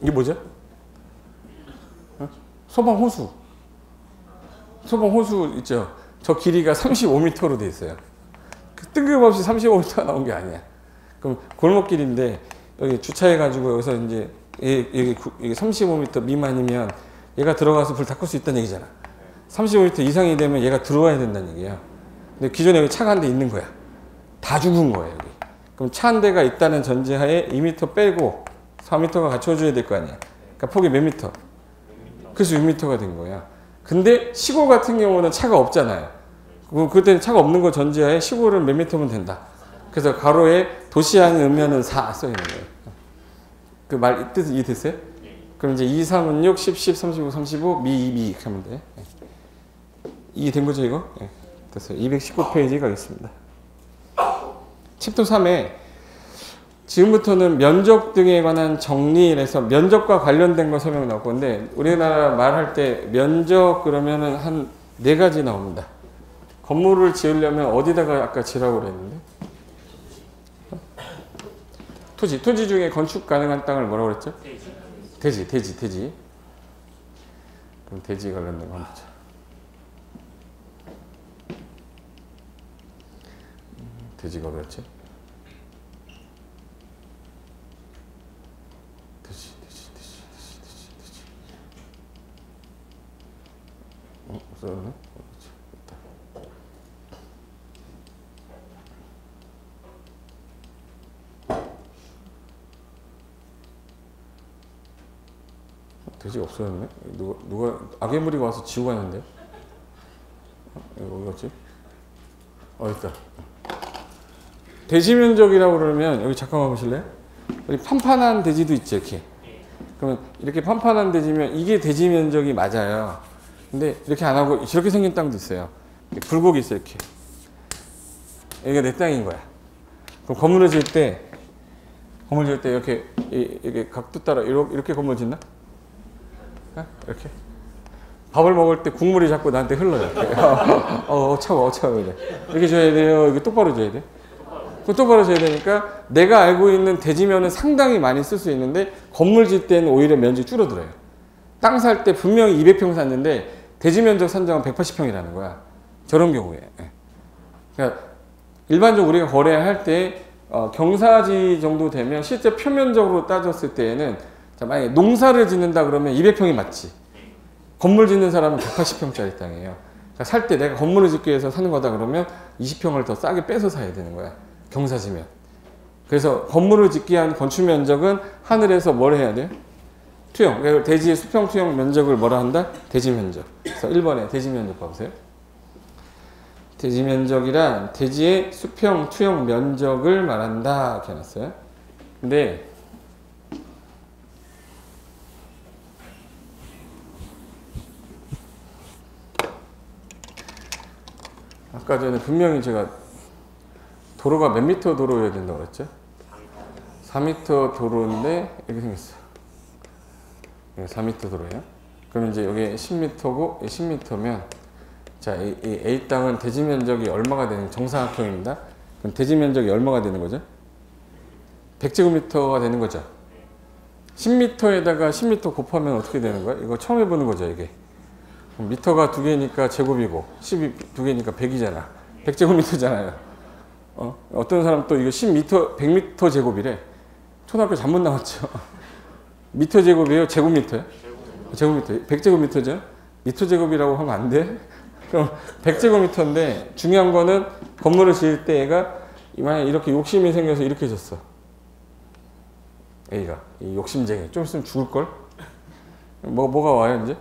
이게 뭐죠? 소방호수 있죠? 저 길이가 35m로 돼 있어요. 뜬금없이 35m가 나온 게 아니야. 그럼 골목길인데 여기 주차해가지고 여기서 이제 여기 35m 미만이면 얘가 들어가서 불 다 끌 수 있다는 얘기잖아. 35m 이상이 되면 얘가 들어와야 된다는 얘기야. 근데 기존에 여기 차가 한 대 있는 거야. 다 죽은 거야 여기. 그럼 차 한 대가 있다는 전제하에 2m 빼고 4m가 갖춰줘야 될 거 아니야. 그러니까 폭이 몇 미터? 그래서 6m가 된 거야. 근데 시골 같은 경우는 차가 없잖아요. 그때는 차가 없는 거 전제하에 시골은 몇 미터면 된다. 그래서 가로에 도시 안에 넣으면 4 써 있는 거예요. 그 말 뜻 이해됐어요? 그럼 이제 2, 3은 6, 10, 10, 35, 35, 미 이렇게 하면 돼. 이해된 거죠 이거? 네. 됐어요. 219페이지 가겠습니다. 챕터 3에 지금부터는 면적 등에 관한 정리해서 면적과 관련된 거 설명 나올 건데 우리나라 말할 때 면적 그러면은 한 4가지 나옵니다. 건물을 지으려면 어디다가 아까 지라고 그랬는데? 토지 중에 건축 가능한 땅을 뭐라고 그랬죠? 대지. 그럼 대지 관련된 거 한번 보자. 대지가 뭐였지? 대지. 없었네? 돼지가 없어졌네? 누가 악의 무리가 와서 지우고 가는데? 이거 어디 갔지? 있다. 대지 면적이라고 그러면 여기 잠깐만 보실래요? 여기 판판한 대지도 있죠, 이렇게. 그러면 이렇게 판판한 대지면 이게 대지 면적이 맞아요. 근데 이렇게 안 하고 이렇게 생긴 땅도 있어요. 굴곡이 있어요, 이렇게. 여기가 내 땅인 거야. 그럼 건물을 지을 때 이렇게 각도 따라 이렇게 건물 짓나? 이렇게 밥을 먹을 때 국물이 자꾸 나한테 흘러요. 차워 이렇게 줘야 돼요. 이거 똑바로 줘야 돼. 똑바로 줘야 되니까 내가 알고 있는 대지면은 상당히 많이 쓸 수 있는데 건물 질 때는 오히려 면적이 줄어들어요. 땅 살 때 분명히 200평 샀는데 대지 면적 산정은 180평이라는 거야. 저런 경우에. 그러니까 일반적으로 우리가 거래할 때 경사지 정도 되면 실제 표면적으로 따졌을 때에는 만약에 농사를 짓는다 그러면 200평이 맞지. 건물 짓는 사람은 180평짜리 땅이에요. 그러니까 살 때 내가 건물을 짓기 위해서 사는 거다 그러면 20평을 더 싸게 빼서 사야 되는 거야. 경사지면. 그래서 건물을 짓기 위한 건축 면적은 하늘에서 뭘 해야 돼? 투영. 그러니까 대지의 수평 투영 면적을 뭐라 한다? 대지 면적. 그래서 1번에 대지 면적 봐보세요. 대지 면적이란 대지의 수평 투영 면적을 말한다. 이렇게 해놨어요. 근데 아까 전에 분명히 제가 도로가 몇 미터 도로여야 된다고 그랬죠? 4미터 도로인데 이렇게 생겼어요. 4미터 도로예요. 그럼 이제 여기 10미터고 10미터면 자, 이 A 땅은 대지 면적이 얼마가 되는 정사각형입니다. 그럼 대지 면적이 얼마가 되는 거죠? 100제곱미터가 되는 거죠. 10m에다가 10m 곱하면 어떻게 되는 거야? 이거 처음 해보는 거죠, 이게. 미터가 2개니까 제곱이고 10이 2개니까 100이잖아. 100제곱미터잖아요. 어떤 사람 또 이거 10m, 100m 제곱이래. 초등학교 잘못 나왔죠. 미터 제곱이에요? 제곱미터요? 제곱미터. 100제곱미터죠? 미터 제곱이라고 하면 안 돼? 그럼 100제곱미터인데 중요한 거는 건물을 지을 때 얘가 만약에 이렇게 욕심이 생겨서 이렇게 졌어. A가. 이 욕심쟁이. 좀 있으면 죽을걸? 뭐가 와요, 이제?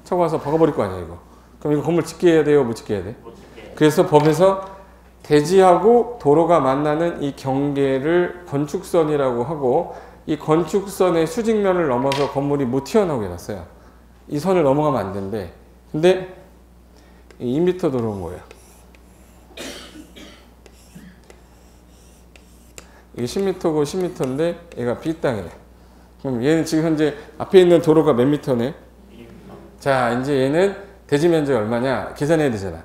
차고 와서 박아버릴 거 아니야, 이거. 그럼 이거 건물 짓게 해야 돼요? 못 짓게 해야 돼? 그래서 법에서 대지하고 도로가 만나는 이 경계를 건축선이라고 하고 이 건축선의 수직면을 넘어서 건물이 못 튀어나오게 해놨어요. 이 선을 넘어가면 안 된대. 근데 2m 도로인 거예요. 이게 10m고 10m인데 얘가 B땅이래. 그럼 얘는 지금 현재 앞에 있는 도로가 몇 미터네? 자, 이제 얘는 대지 면적이 얼마냐? 계산해야 되잖아.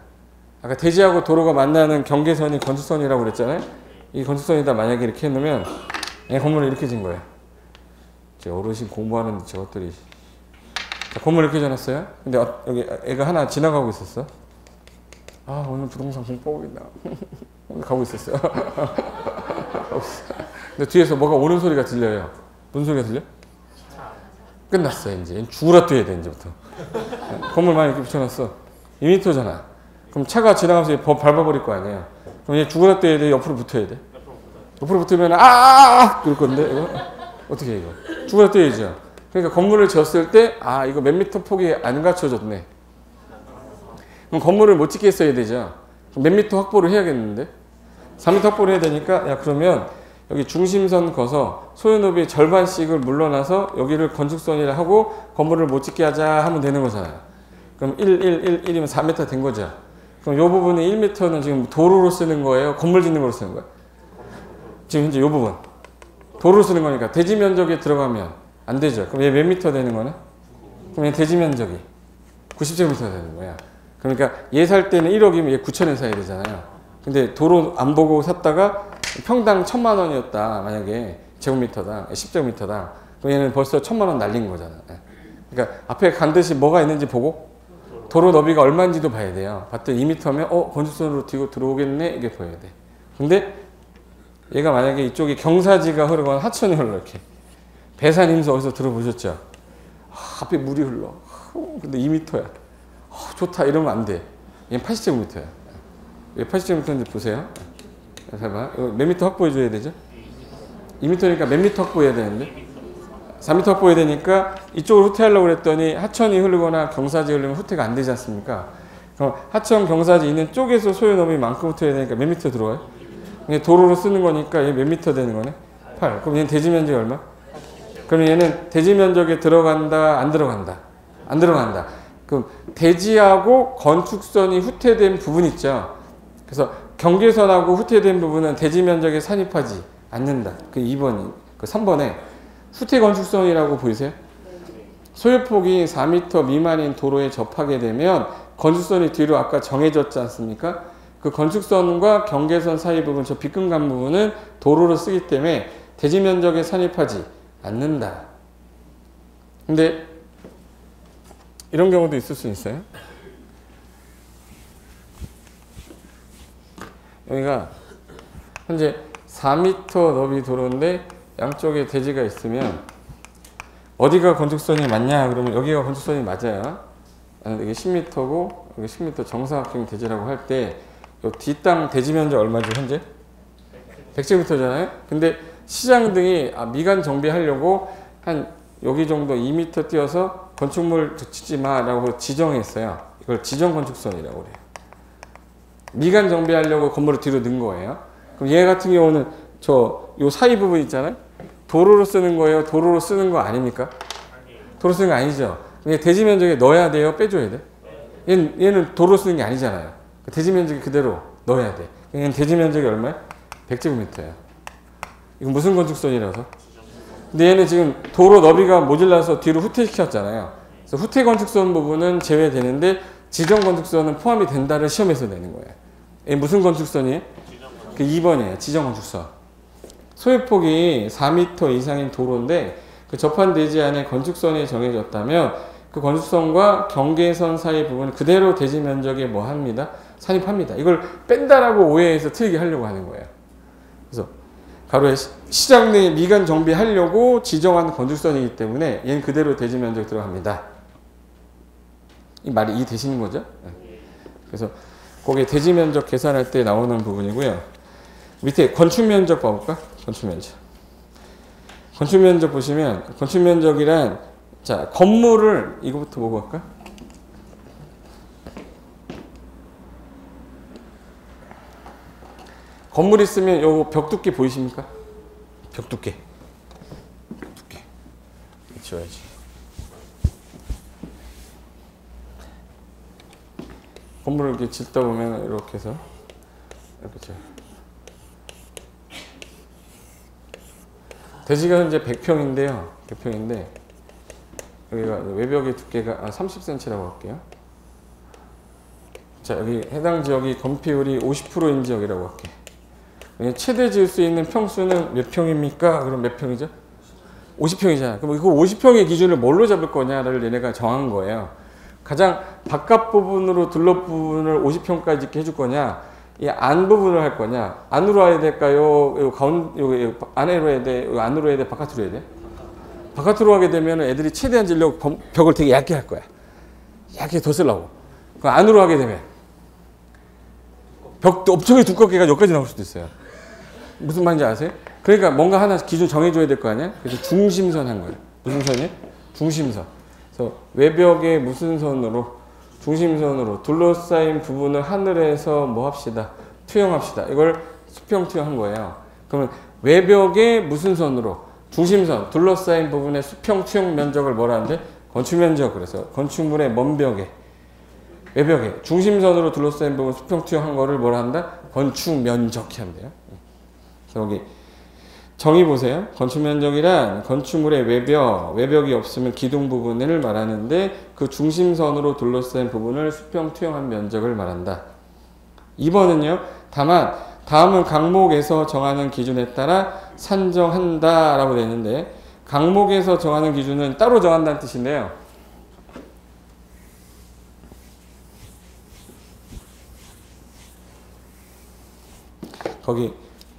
아까 대지하고 도로가 만나는 경계선이 건축선이라고 그랬잖아요. 이 건축선에다 만약에 이렇게 해놓으면 얘 건물을 이렇게 진 거예요. 제 어르신 공부하는데 저것들이. 자, 건물 이렇게 지어놨어요. 근데 여기 애가 하나 지나가고 있었어. 아, 오늘 부동산 공부하고 있나. 오늘 가고 있었어요. 근데 뒤에서 뭐가 오는 소리가 들려요. 무슨 소리가 들려? 끝났어, 이제. 죽으라 뛰어야 돼, 이제부터. 건물 많이 이렇게 붙여놨어. 2m잖아. 그럼 차가 지나가면서 밟아버릴 거 아니에요. 그럼 얘 죽으라 뛰어야 돼, 옆으로 붙어야 돼. 옆으로 붙으면, 그럴 건데, 이거? 어떻게 해, 이거? 죽으라 뛰어야죠. 그러니까 건물을 지었을 때, 이거 몇 미터 폭이 안 갖춰졌네. 그럼 건물을 못 짓게 했어야 되죠. 몇 미터 확보를 해야겠는데? 4m 확보를 해야 되니까, 그러면 여기 중심선 거서 소유노비의 절반씩을 물러나서 여기를 건축선이라 하고 건물을 못 짓게 하자 하면 되는 거잖아요. 그럼 1이면 4m 된 거죠. 그럼 이 부분이 1m는 지금 도로로 쓰는 거예요? 건물 짓는 거로 쓰는 거예요? 지금 현재 이 부분. 도로로 쓰는 거니까 대지 면적에 들어가면 안 되죠. 그럼 얘 몇 미터 되는 거네? 그럼 얘 대지 면적이 90제곱미터 되는 거야. 그러니까 얘 살 때는 1억이면 얘 9천에 사야 되잖아요. 근데 도로 안 보고 샀다가 평당 1,000만 원이었다. 만약에 제곱미터당, 10제곱미터당. 그럼 얘는 벌써 1,000만 원 날린 거잖아. 그러니까 앞에 간 듯이 뭐가 있는지 보고 도로 너비가 얼마인지도 봐야 돼요. 봤더니 2m면 건축선으로 뒤로 들어오겠네? 이게 보여야 돼. 근데 얘가 만약에 이쪽에 경사지가 흐르거나 하천이 흘러 이렇게. 배산임수 어디서 들어보셨죠? 앞에 물이 흘러. 근데 2m야. 좋다 이러면 안 돼. 얘는 80제곱미터야. 왜 80제곱미터인지 보세요. 잠깐만. 몇 미터 확보해 줘야 되죠? 2m니까 몇 미터 확보해야 되는데? 4m 확보해야 되니까 이쪽으로 후퇴하려고 그랬더니 하천이 흐르거나 경사지 흐르면 후퇴가 안 되지 않습니까? 그럼 하천 경사지 있는 쪽에서 소유너비 만큼 후퇴해야 되니까 몇 미터 들어가요? 도로로 쓰는 거니까 얘 몇 미터 되는 거네? 8. 그럼 얘는 대지 면적이 얼마? 그럼 얘는 대지 면적에 들어간다, 안 들어간다? 안 들어간다. 그럼 대지하고 건축선이 후퇴된 부분 있죠? 그래서 경계선하고 후퇴된 부분은 대지 면적에 산입하지 않는다. 그 2번이. 그 3번에 후퇴 건축선이라고 보이세요? 소유폭이 4m 미만인 도로에 접하게 되면 건축선이 뒤로 아까 정해졌지 않습니까? 그 건축선과 경계선 사이 부분, 저 빗금간 부분은 도로로 쓰기 때문에 대지 면적에 산입하지 않는다. 근데 이런 경우도 있을 수 있어요. 여기가 현재 4m 너비 도로인데 양쪽에 대지가 있으면 어디가 건축선이 맞냐 그러면 여기가 건축선이 맞아요. 이게 10m고 여기 10m 정사각형 대지라고 할 때 뒷땅 대지 면적 얼마죠 현재? 100제곱미터잖아요. 근데 시장 등이 미관 정비하려고 한 여기 정도 2m 띄어서 건축물 짓지 마라고 지정했어요. 이걸 지정 건축선이라고 그래요. 미관 정비하려고 건물을 뒤로 넣은 거예요. 그럼 얘 같은 경우는 요 사이 부분 있잖아요. 도로로 쓰는 거예요? 도로로 쓰는 거 아닙니까? 도로 쓰는 거 아니죠. 근데 대지 면적에 넣어야 돼요? 빼줘야 돼? 얘는 도로 쓰는 게 아니잖아요. 대지 면적이 그대로 넣어야 돼. 얘는 대지 면적이 얼마야? 100제곱미터야. 이건 무슨 건축선이라서? 근데 얘는 지금 도로 너비가 모질라서 뒤로 후퇴시켰잖아요. 그래서 후퇴 건축선 부분은 제외되는데 지정 건축선은 포함이 된다를 시험에서 내는 거예요. 얘 무슨 건축선이에요? 그 2번이에요. 지정 건축선. 소유폭이 4m 이상인 도로인데 그 접한 대지 안에 건축선이 정해졌다면 그 건축선과 경계선 사이 부분을 그대로 대지 면적에 뭐 합니다? 산입합니다. 이걸 뺀다라고 오해해서 틀리게 하려고 하는 거예요. 그래서 가로에 시장 내 미관 정비하려고 지정한 건축선이기 때문에 얘는 그대로 대지 면적 들어갑니다. 이 말이 이해되시는 거죠? 그래서 거기에 대지 면적 계산할 때 나오는 부분이고요. 밑에 건축 면적 봐볼까? 건축 면적. 건축 면적 보시면 건축 면적이란 자 건물을 이거부터 보고 갈까? 건물 있으면 요 벽 두께 보이십니까? 벽 두께. 두께. 지워야지. 건물을 이렇게 짓다 보면 이렇게 해서 이렇게 지어. 대지가 현재 100평인데요. 100평인데 여기가 외벽의 두께가 30cm라고 할게요. 자, 여기 해당 지역이 건폐율이 50%인 지역이라고 할게. 최대 지을 수 있는 평수는 몇 평입니까? 그럼 몇 평이죠? 50평이잖아. 그럼 그 50평의 기준을 뭘로 잡을 거냐를 얘네가 정한 거예요. 가장 바깥 부분으로 둘러 부분을 50평까지 이렇게 해줄 거냐, 이 안 부분을 할 거냐, 안으로 해야 될까요? 요 가운, 안으로 해야 돼? 안으로 해야 돼? 바깥으로 해야 돼? 바깥으로 하게 되면 애들이 최대한 지려고 벽을 되게 얇게 할 거야. 얇게 더 쓰려고. 그 안으로 하게 되면 벽도 엄청 두껍게가 여기까지 나올 수도 있어요. 무슨 말인지 아세요? 그러니까 뭔가 하나 기준 정해줘야 될 거 아니야? 그래서 중심선 한 거예요. 무슨 선이에요? 중심선. 그래서 외벽에 무슨 선으로? 중심선으로 둘러싸인 부분을 하늘에서 뭐 합시다? 투영합시다. 이걸 수평 투영한 거예요. 그러면 외벽에 무슨 선으로? 중심선, 둘러싸인 부분의 수평 투영 면적을 뭐라 하는데? 건축 면적. 그래서 건축물의 먼 벽에 외벽에 중심선으로 둘러싸인 부분 수평 투영한 거를 뭐라 한다? 건축 면적 한대요. 여기 정의 보세요. 건축 면적이란 건축물의 외벽이 없으면 기둥 부분을 말하는데 그 중심선으로 둘러싸인 부분을 수평 투영한 면적을 말한다. 2번은요. 다만 다음은 강목에서 정하는 기준에 따라 산정한다 라고 되어 있는데 강목에서 정하는 기준은 따로 정한다는 뜻인데요. 거기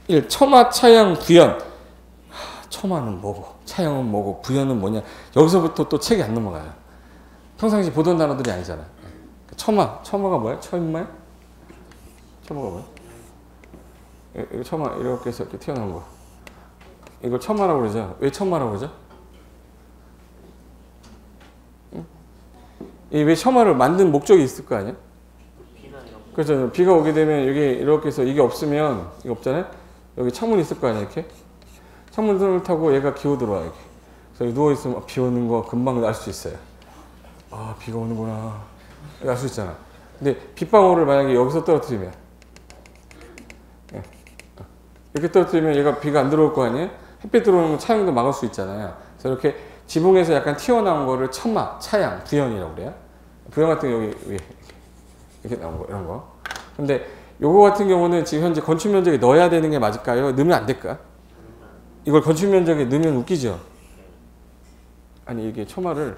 1. 처마, 차양, 부연. 처마는 뭐고 차양은 뭐고 부연은 뭐냐. 여기서부터 또 책이 안 넘어가요. 평상시 보던 단어들이 아니잖아. 처마가 뭐야? 처인말? 처마가 뭐야? 이거 처마 이렇게 해서 이렇게 튀어나온 거. 이걸 처마라고 그러죠. 왜 처마라고 그러죠? 응? 왜 처마를 만든 목적이 있을 거 아니야? 그렇죠. 비가 오게 되면 여기 이렇게 해서 이게 없으면 이거 없잖아요. 여기 창문 있을 거 아니야 이렇게. 창문을 타고 얘가 기어 들어와 여기. 그래서 누워 있으면 비 오는 거 금방 알 수 있어요. 아 비가 오는구나. 알 수 있잖아. 근데 빗방울을 만약에 여기서 떨어뜨리면 이렇게 떨어뜨리면 얘가 비가 안 들어올 거 아니에요. 햇빛 들어오는 건 차양도 막을 수 있잖아요. 그래서 이렇게 지붕에서 약간 튀어나온 거를 처마, 차양, 부연이라고 그래요. 부연 같은 게 여기 위에 이렇게 나온 거, 이런 거. 근데 요거 같은 경우는 지금 현재 건축 면적에 넣어야 되는 게 맞을까요? 넣으면 안 될까? 이걸 건축 면적에 넣으면 웃기죠? 아니, 이게 처마를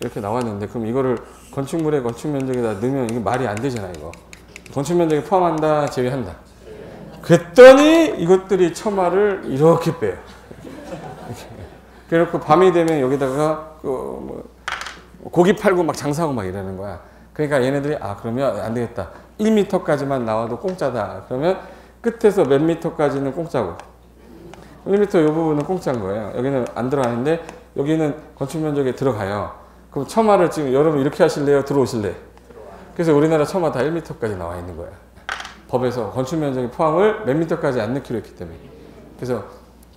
이렇게 나왔는데, 그럼 이거를 건축물의 건축 면적에다 넣으면 이게 말이 안 되잖아, 이거. 건축 면적에 포함한다, 제외한다. 그랬더니 이것들이 처마를 이렇게 빼요. 그래놓고 밤이 되면 여기다가 고기 팔고 막 장사하고 막 이러는 거야. 그러니까 얘네들이 그러면 안 되겠다. 1m까지만 나와도 공짜다. 그러면 끝에서 몇 미터까지는 공짜고 1m 이 부분은 공짜인 거예요. 여기는 안 들어가는데 여기는 건축 면적에 들어가요. 그럼 처마를 지금 여러분 이렇게 하실래요? 들어오실래요? 그래서 우리나라 처마 다 1m까지 나와 있는 거예요. 법에서 건축 면적의 포함을 몇 미터까지 안 넣기로 했기 때문에. 그래서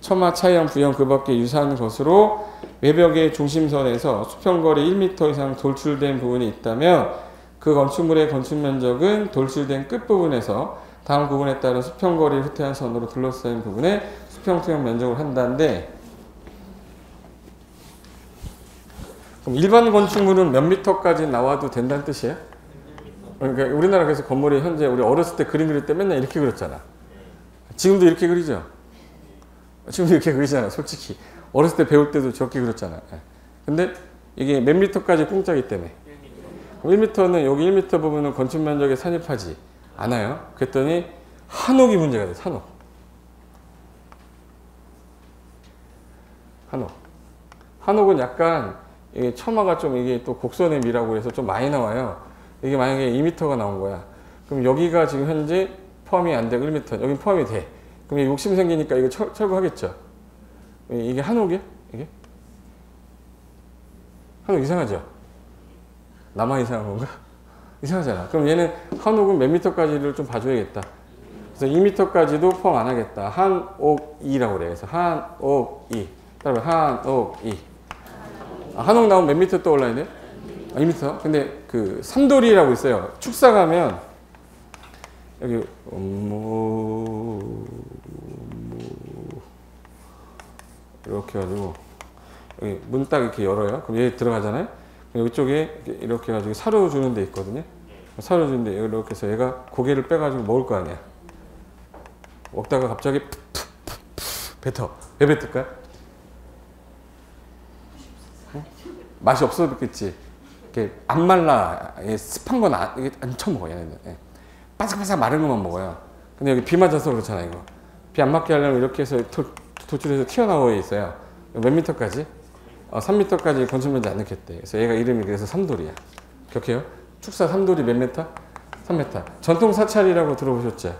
처마, 차양, 부연 그 밖에 유사한 것으로 외벽의 중심선에서 수평거리 1m 이상 돌출된 부분이 있다면 그 건축물의 건축 면적은 돌출된 끝부분에서 다음 부분에 따른 수평거리를 후퇴한 선으로 둘러싸인 부분에 수평투영 면적을 한다는데, 그럼 일반 건축물은 몇 미터까지 나와도 된다는 뜻이에요? 그러니까 우리나라 그래서 건물이 현재 우리 어렸을 때 그림 그릴 때 맨날 이렇게 그렸잖아. 지금도 이렇게 그리죠? 지금도 이렇게 그리잖아, 솔직히. 어렸을 때 배울 때도 저렇게 그렸잖아요. 예. 근데 이게 몇 미터까지 공짜기 때문에 1m는 여기 1m 보면은 건축 면적에 산입하지 않아요. 그랬더니 한옥이 문제가 돼요. 한옥. 한옥은 약간 이게 처마가 좀 이게 또 곡선의 미라고 해서 좀 많이 나와요. 이게 만약에 2m가 나온 거야. 그럼 여기가 지금 현재 포함이 안 되고 1m, 여기 포함이 돼. 그럼 욕심 생기니까 이거 철거하겠죠. 이게 한옥이야? 이게? 한옥 이상하죠? 나만 이상한 건가? 이상하잖아. 그럼 얘는 한옥은 몇 미터까지를 좀 봐줘야겠다. 그래서 2m까지도 포함 안 하겠다. 한옥이라고 그래. 그래서 한옥이. 그다음에 한옥이. 한옥 나오면 몇 미터 떠올라야 돼? 2m? 근데 그 삼돌이라고 있어요. 축사 가면 여기 이렇게 해가지고 여기 문 딱 이렇게 열어요. 그럼 얘 들어가잖아요. 그럼 이쪽에 이렇게 해가지고 사료 주는 데 있거든요. 사료 주는데 이렇게 해서 얘가 고개를 빼가지고 먹을 거 아니야. 먹다가 갑자기 뱉어. 왜 뱉을까? 맛이 없어졌겠지. 이렇게 안 말라. 습한 건 안 처먹어 얘네들. 바삭바삭 마른 것만 먹어요. 근데 여기 비 맞아서 그렇잖아 이거. 비 안 맞게 하려면 이렇게 해서 도출해서 튀어나와 있어요. 몇 미터까지? 3미터까지 건축면적 안 넣겠대. 그래서 얘가 이름이 그래서 삼돌이야. 기억해요? 축사 삼돌이 몇 미터? 3m. 전통 사찰이라고 들어보셨죠?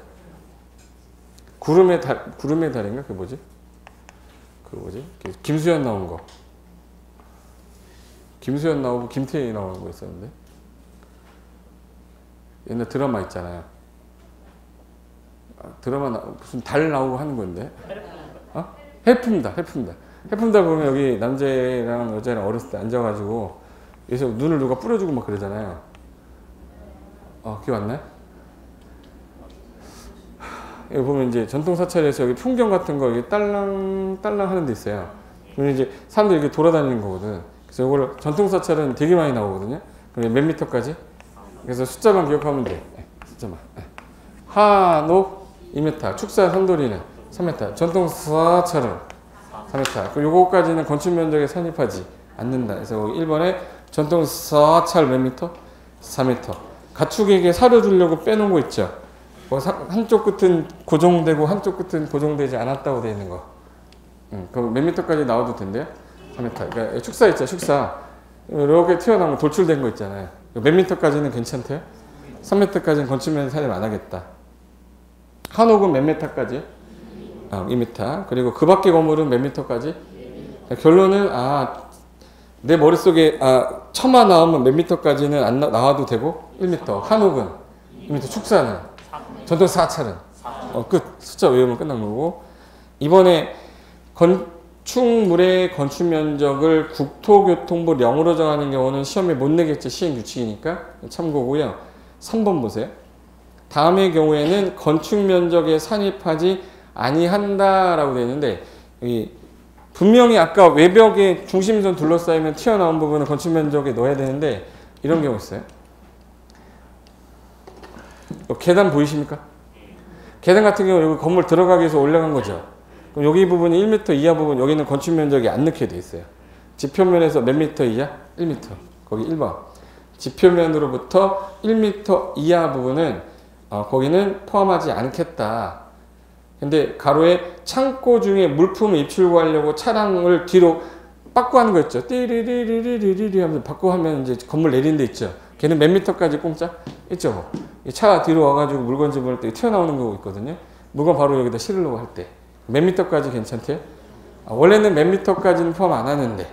구름의 달인가? 그게 뭐지? 김수현 나온 거. 김수현 나오고 김태희 나오는 거 있었는데. 옛날 드라마 있잖아요. 드라마 무슨 달 나오고 하는 건데. 해품다. 해품다 보면 여기 남자랑 여자랑 어렸을 때 앉아가지고 여기서 눈을 누가 뿌려주고 막 그러잖아요. 기억 안 나요? 여기 보면 이제 전통 사찰에서 여기 풍경 같은 거 여기 딸랑 하는 데 있어요. 그러면 이제 사람들이 이렇게 돌아다니는 거거든. 그래서 이걸 전통 사찰은 되게 많이 나오거든요. 그럼 몇 미터까지? 그래서 숫자만 기억하면 돼. 숫자만. 한옥 2m, 축사 삼돌이는 3m, 전통 사찰은 3m. 그리고 요거까지는 건축 면적에 산입하지 않는다. 그래서 1번에 전통 사찰 몇 미터? 4m. 가축에게 사료 주려고 빼놓은 거 있죠. 한쪽 끝은 고정되고 한쪽 끝은 고정되지 않았다고 되어 있는 거. 그럼 몇 미터까지 나와도 된대요? 3m. 그러니까 축사 있죠, 축사. 이렇게 튀어나오면 돌출된 거 있잖아요. 몇 미터까지는 괜찮대요? 3m까지는 건축면 산입 안 하겠다. 한옥은 몇 미터까지? 2m. 그리고 그 밖의 건물은 몇 미터까지? 결론은 내 머릿속에 처마 나오면 몇 미터까지는 안 나와도 되고 1m. 한옥은 2m. 축사는 전통 사찰은 끝. 숫자 외우면 끝난 거고. 이번에 건축물의 건축 면적을 국토교통부 0으로 정하는 경우는 시험에 못 내겠죠. 시행 규칙이니까 참고고요. 3번 보세요. 다음의 경우에는 건축 면적에 산입하지 아니한다라고 되어 있는데 분명히 아까 외벽에 중심선 둘러싸이면 튀어나온 부분은 건축 면적에 넣어야 되는데 이런 경우 있어요. 계단 보이십니까? 계단 같은 경우 여기 건물 들어가기 위해서 올라간 거죠. 그럼 여기 부분이 1m 이하 부분 여기는 건축 면적이 안 넣게 돼 있어요. 지표면에서 몇 미터 이하? 1m. 거기 1번. 지표면으로부터 1m 이하 부분은 거기는 포함하지 않겠다. 근데 가로에 창고 중에 물품을 입출구하려고 차량을 뒤로 빠꾸 하는 거 있죠. 띠리리리리리리 하면서 바꾸 하면 이제 건물 내리는 데 있죠. 걔는 몇 미터까지 공짜? 있죠. 이 차 뒤로 와가지고 물건 집을 때 튀어나오는 거 있거든요. 물건 바로 여기다 실으려고 할 때. 몇 미터까지 괜찮대요? 원래는 몇 미터까지는 포함 안 하는데.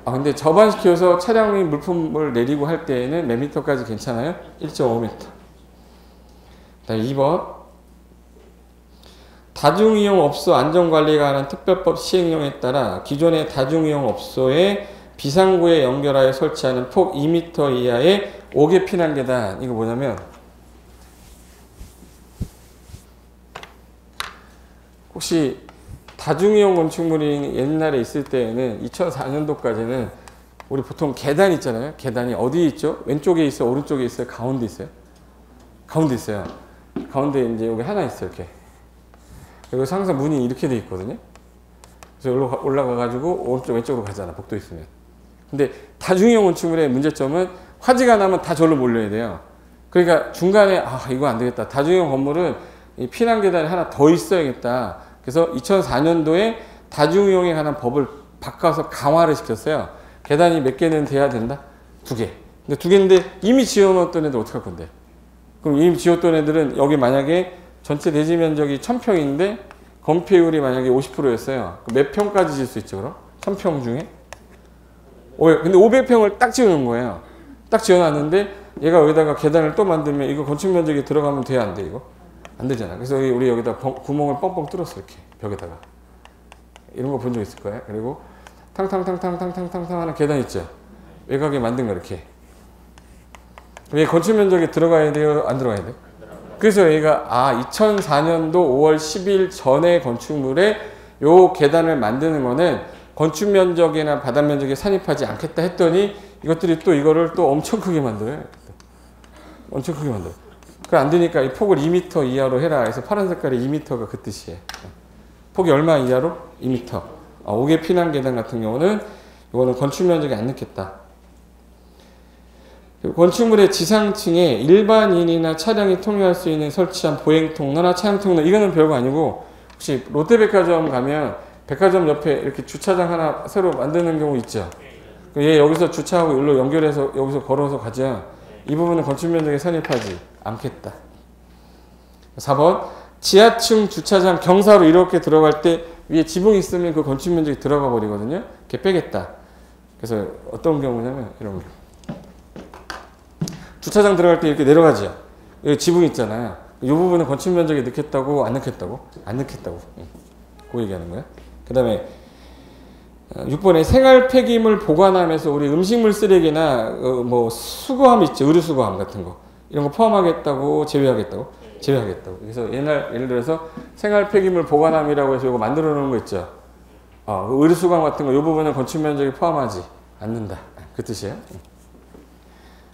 근데 저반시켜서 차량이 물품을 내리고 할 때에는 몇 미터까지 괜찮아요? 1.5m. 다음 2번. 다중이용업소 안전관리가 하는 특별법 시행령에 따라 기존의 다중이용업소에 비상구에 연결하여 설치하는 폭 2m 이하의 5개 피난 계단. 이거 뭐냐면 혹시 다중이용 건축물이 옛날에 있을 때에는 2004년도까지는 우리 보통 계단 있잖아요. 계단이 어디 있죠? 왼쪽에 있어요? 오른쪽에 있어요? 가운데 있어요? 가운데 있어요. 가운데 이제 여기 하나 있어요. 이렇게. 여기서 항상 문이 이렇게 돼 있거든요. 그래서 올라가가지고 오른쪽 왼쪽으로 가잖아. 복도 있으면. 근데 다중이용 건축물의 문제점은 화재가 나면 다 절로 몰려야 돼요. 그러니까 중간에 이거 안 되겠다. 다중이용 건물은 이 피난 계단이 하나 더 있어야겠다. 그래서 2004년도에 다중이용에 관한 법을 바꿔서 강화를 시켰어요. 계단이 몇 개는 돼야 된다? 2개. 근데 2개인데 이미 지어놓았던 애들 어떡할 건데? 그럼 이미 지었던 애들은 여기 만약에 전체 대지 면적이 1000평인데 건폐율이 만약에 50%였어요. 몇 평까지 지을 수 있죠, 그럼? 1000평 중에? 근데 500평을 딱 지어놓은 거예요. 딱 지어놨는데 얘가 여기다가 계단을 또 만들면 이거 건축 면적이 들어가면 돼야 안 돼, 이거? 안 되잖아. 그래서 우리 여기다 구멍을 뻥뻥 뚫었어, 이렇게. 벽에다가. 이런 거 본 적 있을 거예요. 그리고 탕탕탕탕탕탕탕탕 하는 계단 있죠? 외곽에 만든 거 이렇게. 얘 건축 면적이 들어가야 돼요? 안 들어가야 돼요? 그래서 얘가 2004년도 5월 10일 전에 건축물에 요 계단을 만드는 거는 건축 면적이나 바닥 면적에 산입하지 않겠다 했더니 이것들이 또 이거를 또 엄청 크게 만들어요. 엄청 크게 만들어요. 그 안 되니까 이 폭을 2m 이하로 해라. 그래서 파란 색깔이 2m가 그 뜻이에요. 폭이 얼마 이하로? 2m. 5개 피난 계단 같은 경우는 이거는 건축 면적이 안 넣겠다. 건축물의 지상층에 일반인이나 차량이 통행할 수 있는 설치한 보행 통로나 차량 통로, 이거는 별거 아니고 혹시 롯데백화점 가면 백화점 옆에 이렇게 주차장 하나 새로 만드는 경우 있죠. 얘 여기서 주차하고 일로 연결해서 여기서 걸어서 가자. 이 부분은 건축 면적에 산입하지 않겠다. 4번 지하층 주차장 경사로 이렇게 들어갈 때 위에 지붕이 있으면 그 건축 면적이 들어가 버리거든요. 이렇게 빼겠다. 그래서 어떤 경우냐면 이런 거. 주차장 들어갈 때 이렇게 내려가죠. 여기 지붕 있잖아요. 이 부분은 건축 면적에 넣겠다고 안 넣겠다고? 안 넣겠다고. 그 얘기하는 거야. 그 다음에 6번에 생활 폐기물 보관함에서 우리 음식물 쓰레기나 뭐 수거함 있죠. 의류 수거함 같은 거. 이런 거 포함하겠다고 제외하겠다고? 제외하겠다고. 그래서 예를 들어서 생활 폐기물 보관함이라고 해서 이거 만들어 놓은 거 있죠. 의류 수거함 같은 거 이 부분은 건축 면적에 포함하지 않는다. 그 뜻이에요.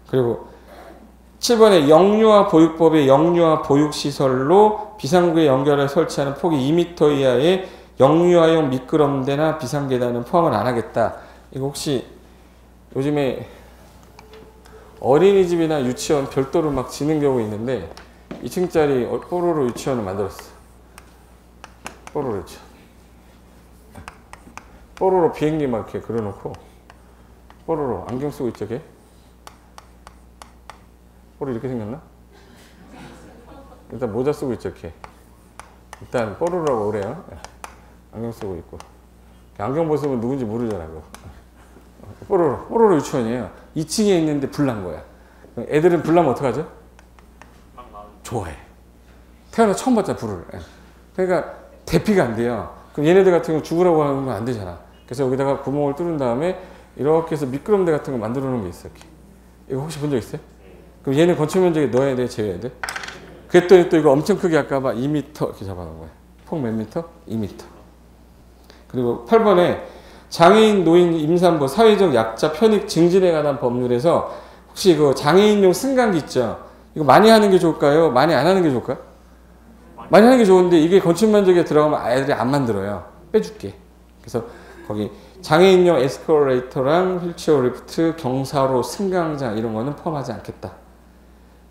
그리고 7번에 영유아 보육법의 영유아 보육시설로 비상구에 연결해 설치하는 폭이 2m 이하의 영유아용 미끄럼대나 비상계단은 포함을 안 하겠다. 이거 혹시 요즘에 어린이집이나 유치원 별도로 막 지는 경우 있는데 2층짜리 뽀로로 유치원을 만들었어. 뽀로로 유치원. 뽀로로 비행기 막 이렇게 그려놓고 뽀로로 안경 쓰고 있죠, 걔? 뽀로 이렇게 생겼나? 일단 모자 쓰고 있죠, 이렇게. 일단 뽀로로라고 그래요. 안경 쓰고 있고. 안경 벗으면 누군지 모르잖아, 그거. 뽀로로 유치원이에요. 2층에 있는데 불 난 거야. 애들은 불 나면 어떡하죠? 좋아해. 태어나 처음 봤잖아, 불을. 그러니까 대피가 안 돼요. 그럼 얘네들 같은 경우 죽으라고 하는 건 안 되잖아. 그래서 여기다가 구멍을 뚫은 다음에 이렇게 해서 미끄럼대 같은 거 만들어 놓은 게 있어, 이렇게. 이거 혹시 본 적 있어요? 그럼 얘는 건축 면적에 넣어야 돼, 제외해야 돼? 그랬더니 또 이거 엄청 크게 아까 봐 2m 이렇게 잡아놓은 거야. 폭 몇 미터? 2m. 그리고 8번에 장애인, 노인, 임산부, 사회적 약자, 편익 증진에 관한 법률에서 혹시 그 장애인용 승강기 있죠? 이거 많이 하는 게 좋을까요? 많이 안 하는 게 좋을까요? 많이 하는 게 좋은데 이게 건축 면적에 들어가면 아이들이 안 만들어요. 빼줄게. 그래서 거기 장애인용 에스컬레이터랑 휠체어 리프트, 경사로, 승강장 이런 거는 포함하지 않겠다.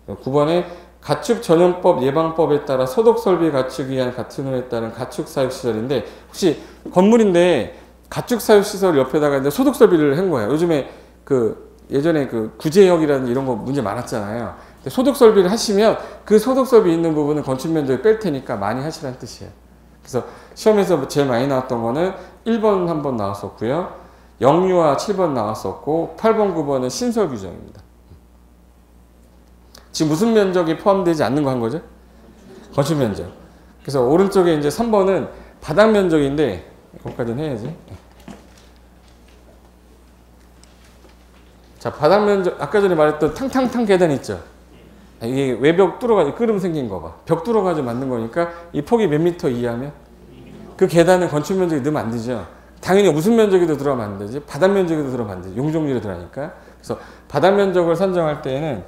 9번에 가축 전용법 예방법에 따라 소독 설비 가축 위한 같은 후에 따른 가축 사육 시설인데 혹시 건물인데 가축 사육 시설 옆에다가 이제 소독 설비를 한 거예요. 요즘에 예전에 구제역이라는 이런 거 문제 많았잖아요. 소독 설비를 하시면 그 소독 설비 있는 부분은 건축 면적을 뺄 테니까 많이 하시라는 뜻이에요. 그래서 시험에서 제일 많이 나왔던 거는 1번 한 번 나왔었고요. 영유아 7번 나왔었고 8번 9번은 신설 규정입니다. 지금 무슨 면적이 포함되지 않는 거 한 거죠? 건축 면적. 그래서 오른쪽에 이제 3번은 바닥 면적인데 거기까지는 해야지. 자, 바닥 면적 아까 전에 말했던 탕탕탕 계단 있죠? 이게 외벽 뚫어가지고 끄름 생긴 거 봐. 벽 뚫어가지고 만든 거니까 이 폭이 몇 미터 이하면 그 계단은 건축 면적이 넣으면 안 되죠. 당연히 무슨 면적에도 들어가면 안 되지. 바닥 면적에도 들어가면 안 되지. 용적률에 들어가니까. 그래서 바닥 면적을 산정할 때에는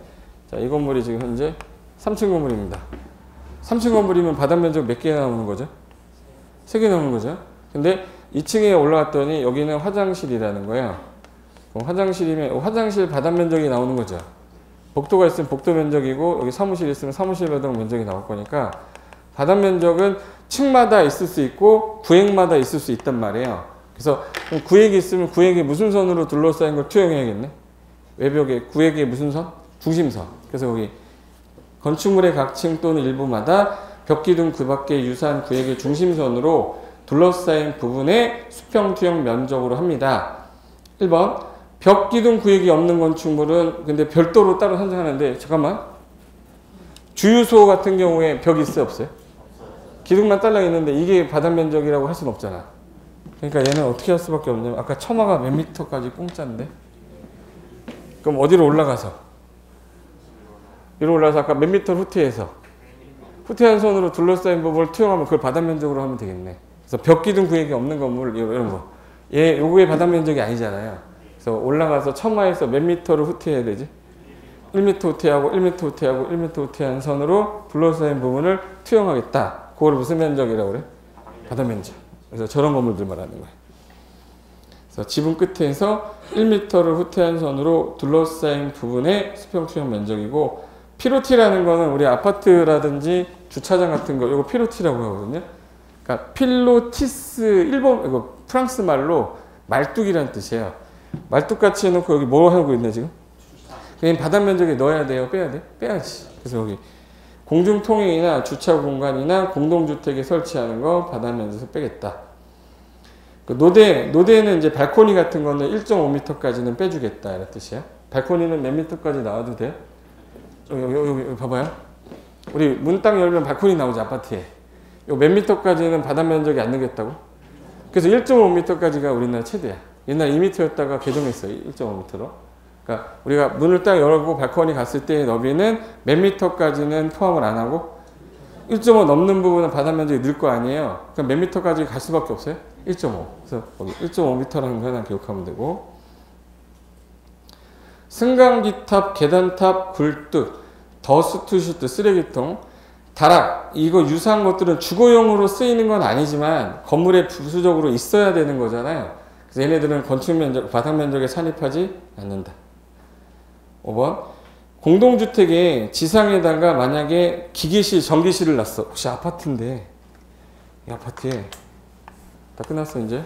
자, 이 건물이 지금 현재 3층 건물입니다. 3층 건물이면 바닥 면적 몇 개 나오는 거죠? 3개 나오는 거죠. 근데 2층에 올라갔더니 여기는 화장실이라는 거예요. 그럼 화장실이면 화장실 바닥 면적이 나오는 거죠. 복도가 있으면 복도 면적이고 여기 사무실이 있으면 사무실 바닥 면적이 나올 거니까 바닥 면적은 층마다 있을 수 있고 구획마다 있을 수 있단 말이에요. 그래서 구획이 있으면 구획이 무슨 선으로 둘러싸인 걸 투영해야겠네. 외벽에 구획의 무슨 선? 중심선. 그래서 여기 건축물의 각 층 또는 일부마다 벽기둥 그 밖의 유사한 구획의 중심선으로 둘러싸인 부분의 수평 투영 면적으로 합니다. 1번 벽기둥 구획이 없는 건축물은 근데 별도로 따로 선정하는데 잠깐만 주유소 같은 경우에 벽이 있어요 없어요? 기둥만 딸려 있는데 이게 바닥 면적이라고 할 수는 없잖아. 그러니까 얘는 어떻게 할 수밖에 없냐면 아까 처마가 몇 미터까지 공짜인데 그럼 어디로 올라가서 위로 올라가서 아까 몇 미터 후퇴해서 후퇴한 선으로 둘러싸인 부분을 투영하면 그걸 바닥 면적으로 하면 되겠네. 그래서 벽기둥 구획이 없는 건물 이런 거 얘 요거의 바닥 면적이 아니잖아요. 그래서 올라가서 처마에서 몇 미터를 후퇴해야 되지? 1m 후퇴하고 1m 후퇴하고 1m 후퇴한 선으로 둘러싸인 부분을 투영하겠다. 그걸 무슨 면적이라고 그래? 바닥 면적. 그래서 저런 건물들 말하는 거예요. 그래서 지붕 끝에서 1m를 후퇴한 선으로 둘러싸인 부분의 수평 투영 면적이고 피로티라는 거는 우리 아파트라든지 주차장 같은 거 이거 피로티라고 하거든요. 그러니까 필로티스 일본 이거 프랑스 말로 말뚝이라는 뜻이에요. 말뚝같이 해놓고 여기 뭐 하고 있네 지금? 그냥 바닥 면적에 넣어야 돼요? 빼야 돼? 빼야지. 그래서 여기 공중통행이나 주차 공간이나 공동주택에 설치하는 거 바닥 면적에서 빼겠다. 그 노대는 이제 발코니 같은 거는 1.5m까지는 빼주겠다 이런 뜻이야. 발코니는 몇 미터까지 나와도 돼요? 여기 봐봐요. 우리 문 딱 열면 발코니 나오지 아파트에. 요 몇 미터까지는 바닥 면적이 안 되겠다고? 그래서 1.5m까지가 우리나라 최대야. 옛날 2m였다가 개정했어요. 1.5m로. 그러니까 우리가 문을 딱 열고 발코니 갔을 때의 너비는 몇 미터까지는 포함을 안 하고 1.5 넘는 부분은 바닥 면적이 늘 거 아니에요. 그럼 몇 미터까지 갈 수밖에 없어요? 1.5. 그래서 거기 1.5m라는 거 하나 기억하면 되고 승강기탑, 계단탑, 굴뚝, 더스트슈트, 쓰레기통, 다락 이거 유사한 것들은 주거용으로 쓰이는 건 아니지만 건물에 부수적으로 있어야 되는 거잖아요. 그래서 얘네들은 건축 면적, 바닥 면적에 산입하지 않는다. 5번 공동주택에 지상에다가 만약에 기계실, 전기실을 놨어. 혹시 아파트인데 이 아파트에 다 끝났어 이제?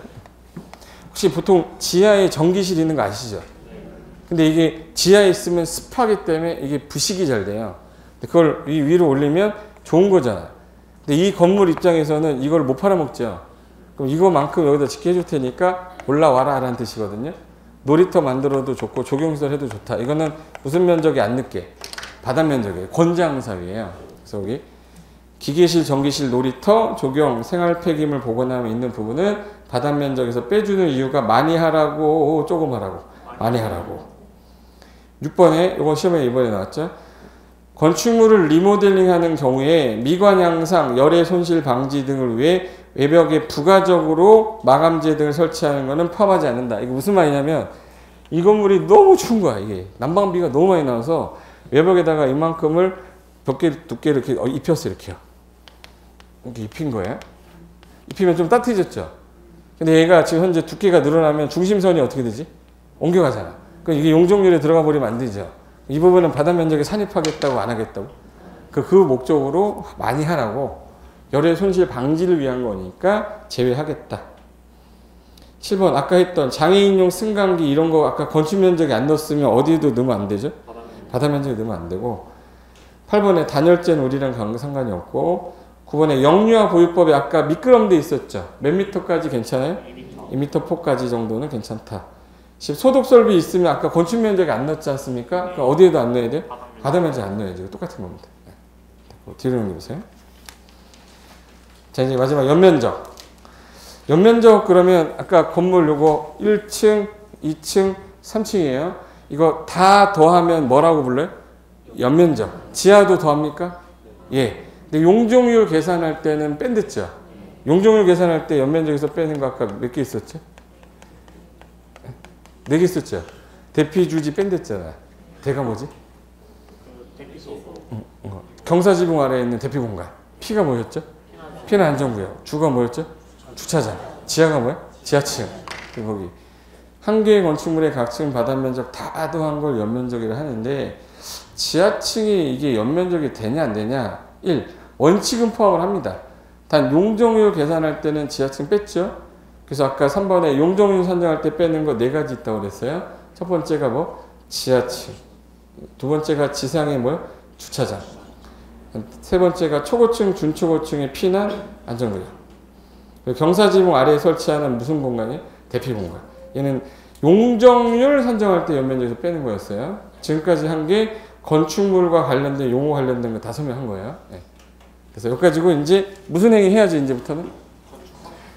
혹시 보통 지하에 전기실 있는 거 아시죠? 근데 이게 지하에 있으면 습하기 때문에 이게 부식이 잘 돼요. 그걸 위로 올리면 좋은 거잖아. 근데 이 건물 입장에서는 이걸 못 팔아먹죠. 그럼 이거만큼 여기다 짓게 해줄 테니까 올라와라 라는 뜻이거든요. 놀이터 만들어도 좋고 조경시설 해도 좋다. 이거는 무슨 면적이 안 늦게 바닥 면적이에요. 권장사위예요. 그래서 여기 기계실, 전기실, 놀이터, 조경, 생활 폐기물 보관함에 있는 부분은 바닥 면적에서 빼주는 이유가 많이 하라고 조금 하라고 많이 하라고. 6번에 이거 시험에 이번에 나왔죠. 건축물을 리모델링하는 경우에 미관 향상, 열의 손실 방지 등을 위해 외벽에 부가적으로 마감재 등을 설치하는 것은 포함하지 않는다. 이거 무슨 말이냐면 이 건물이 너무 추운 거야. 이게 난방비가 너무 많이 나와서 외벽에다가 이만큼을 벽계 두께를 이렇게 입혔어. 이렇게 입힌 거예요. 입히면 좀 따뜻해졌죠. 근데 얘가 지금 현재 두께가 늘어나면 중심선이 어떻게 되지? 옮겨가잖아. 그럼 이게 용적률에 들어가 버리면 안 되죠. 이 부분은 바닥 면적에 산입하겠다고 안 하겠다고? 그 목적으로 많이 하라고. 열의 손실 방지를 위한 거니까 제외하겠다. 7번 아까 했던 장애인용 승강기 이런 거 아까 건축 면적에 안 넣었으면 어디에도 넣으면 안 되죠? 바닥 면적에 넣으면 안 되고 8번에 단열재 놀이랑 상관이 없고 9번에 영유아 보유법에 아까 미끄럼돼 있었죠? 몇 미터까지 괜찮아요? 2m 포까지 정도는 괜찮다. 10 소독 설비 있으면 아까 건축 면적에 안 넣었지 않습니까? 그러니까 어디에도 안 넣어야 돼요? 바닥 면적에 안 넣어야죠. 똑같은 겁니다. 뒤로 넘겨보세요. 자 이제 마지막 연면적. 연면적 그러면 아까 건물 요거 1층, 2층, 3층이에요. 이거 다 더하면 뭐라고 불러요? 연면적. 지하도 더합니까? 예. 근데 용적률 계산할 때는 뺀댔죠. 용적률 계산할 때 연면적에서 빼는 거 아까 몇 개 있었죠? 4개 있었죠. 대피 주지 뺀댔잖아. 대가 뭐지? 경사지붕 아래에 있는 대피 공간. P가 뭐였죠? 피난 안전구역. 주가 뭐였죠? 주차장. 지하가 뭐야? 지하층. 거기. 한 개의 건축물의 각층 바닥 면적 다 더한 걸 연면적이라 하는데 지하층이 이게 연면적이 되냐 안 되냐 1. 원칙은 포함을 합니다. 단 용적률 계산할 때는 지하층 뺐죠. 그래서 아까 3번에 용적률 산정할 때 빼는 거 4가지 있다고 그랬어요. 첫 번째가 뭐? 지하층. 두 번째가 지상의 뭐요? 주차장. 세 번째가 초고층, 준초고층의 피난, 안전구역. 경사지붕 아래에 설치하는 무슨 공간이에요? 대피 공간. 얘는 용적률 산정할 때 연면적에서 빼는 거였어요. 지금까지 한 게 건축물과 관련된 용어 관련된 거 다 설명한 거예요. 네. 그래서 여기 가지고 이제 무슨 행위 해야지 이제부터는?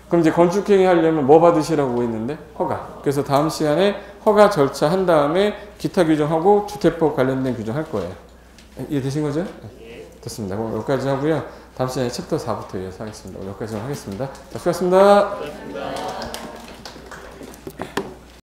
그럼 이제 건축행위 하려면 뭐 받으시라고 있는데? 허가. 그래서 다음 시간에 허가 절차 한 다음에 기타 규정하고 주택법 관련된 규정 할 거예요. 이해되신 거죠? 네. 됐습니다. 그럼 여기까지 하고요. 다음 시간에 챕터 4부터 이어서 하겠습니다. 여기까지 하겠습니다. 자, 수고하셨습니다.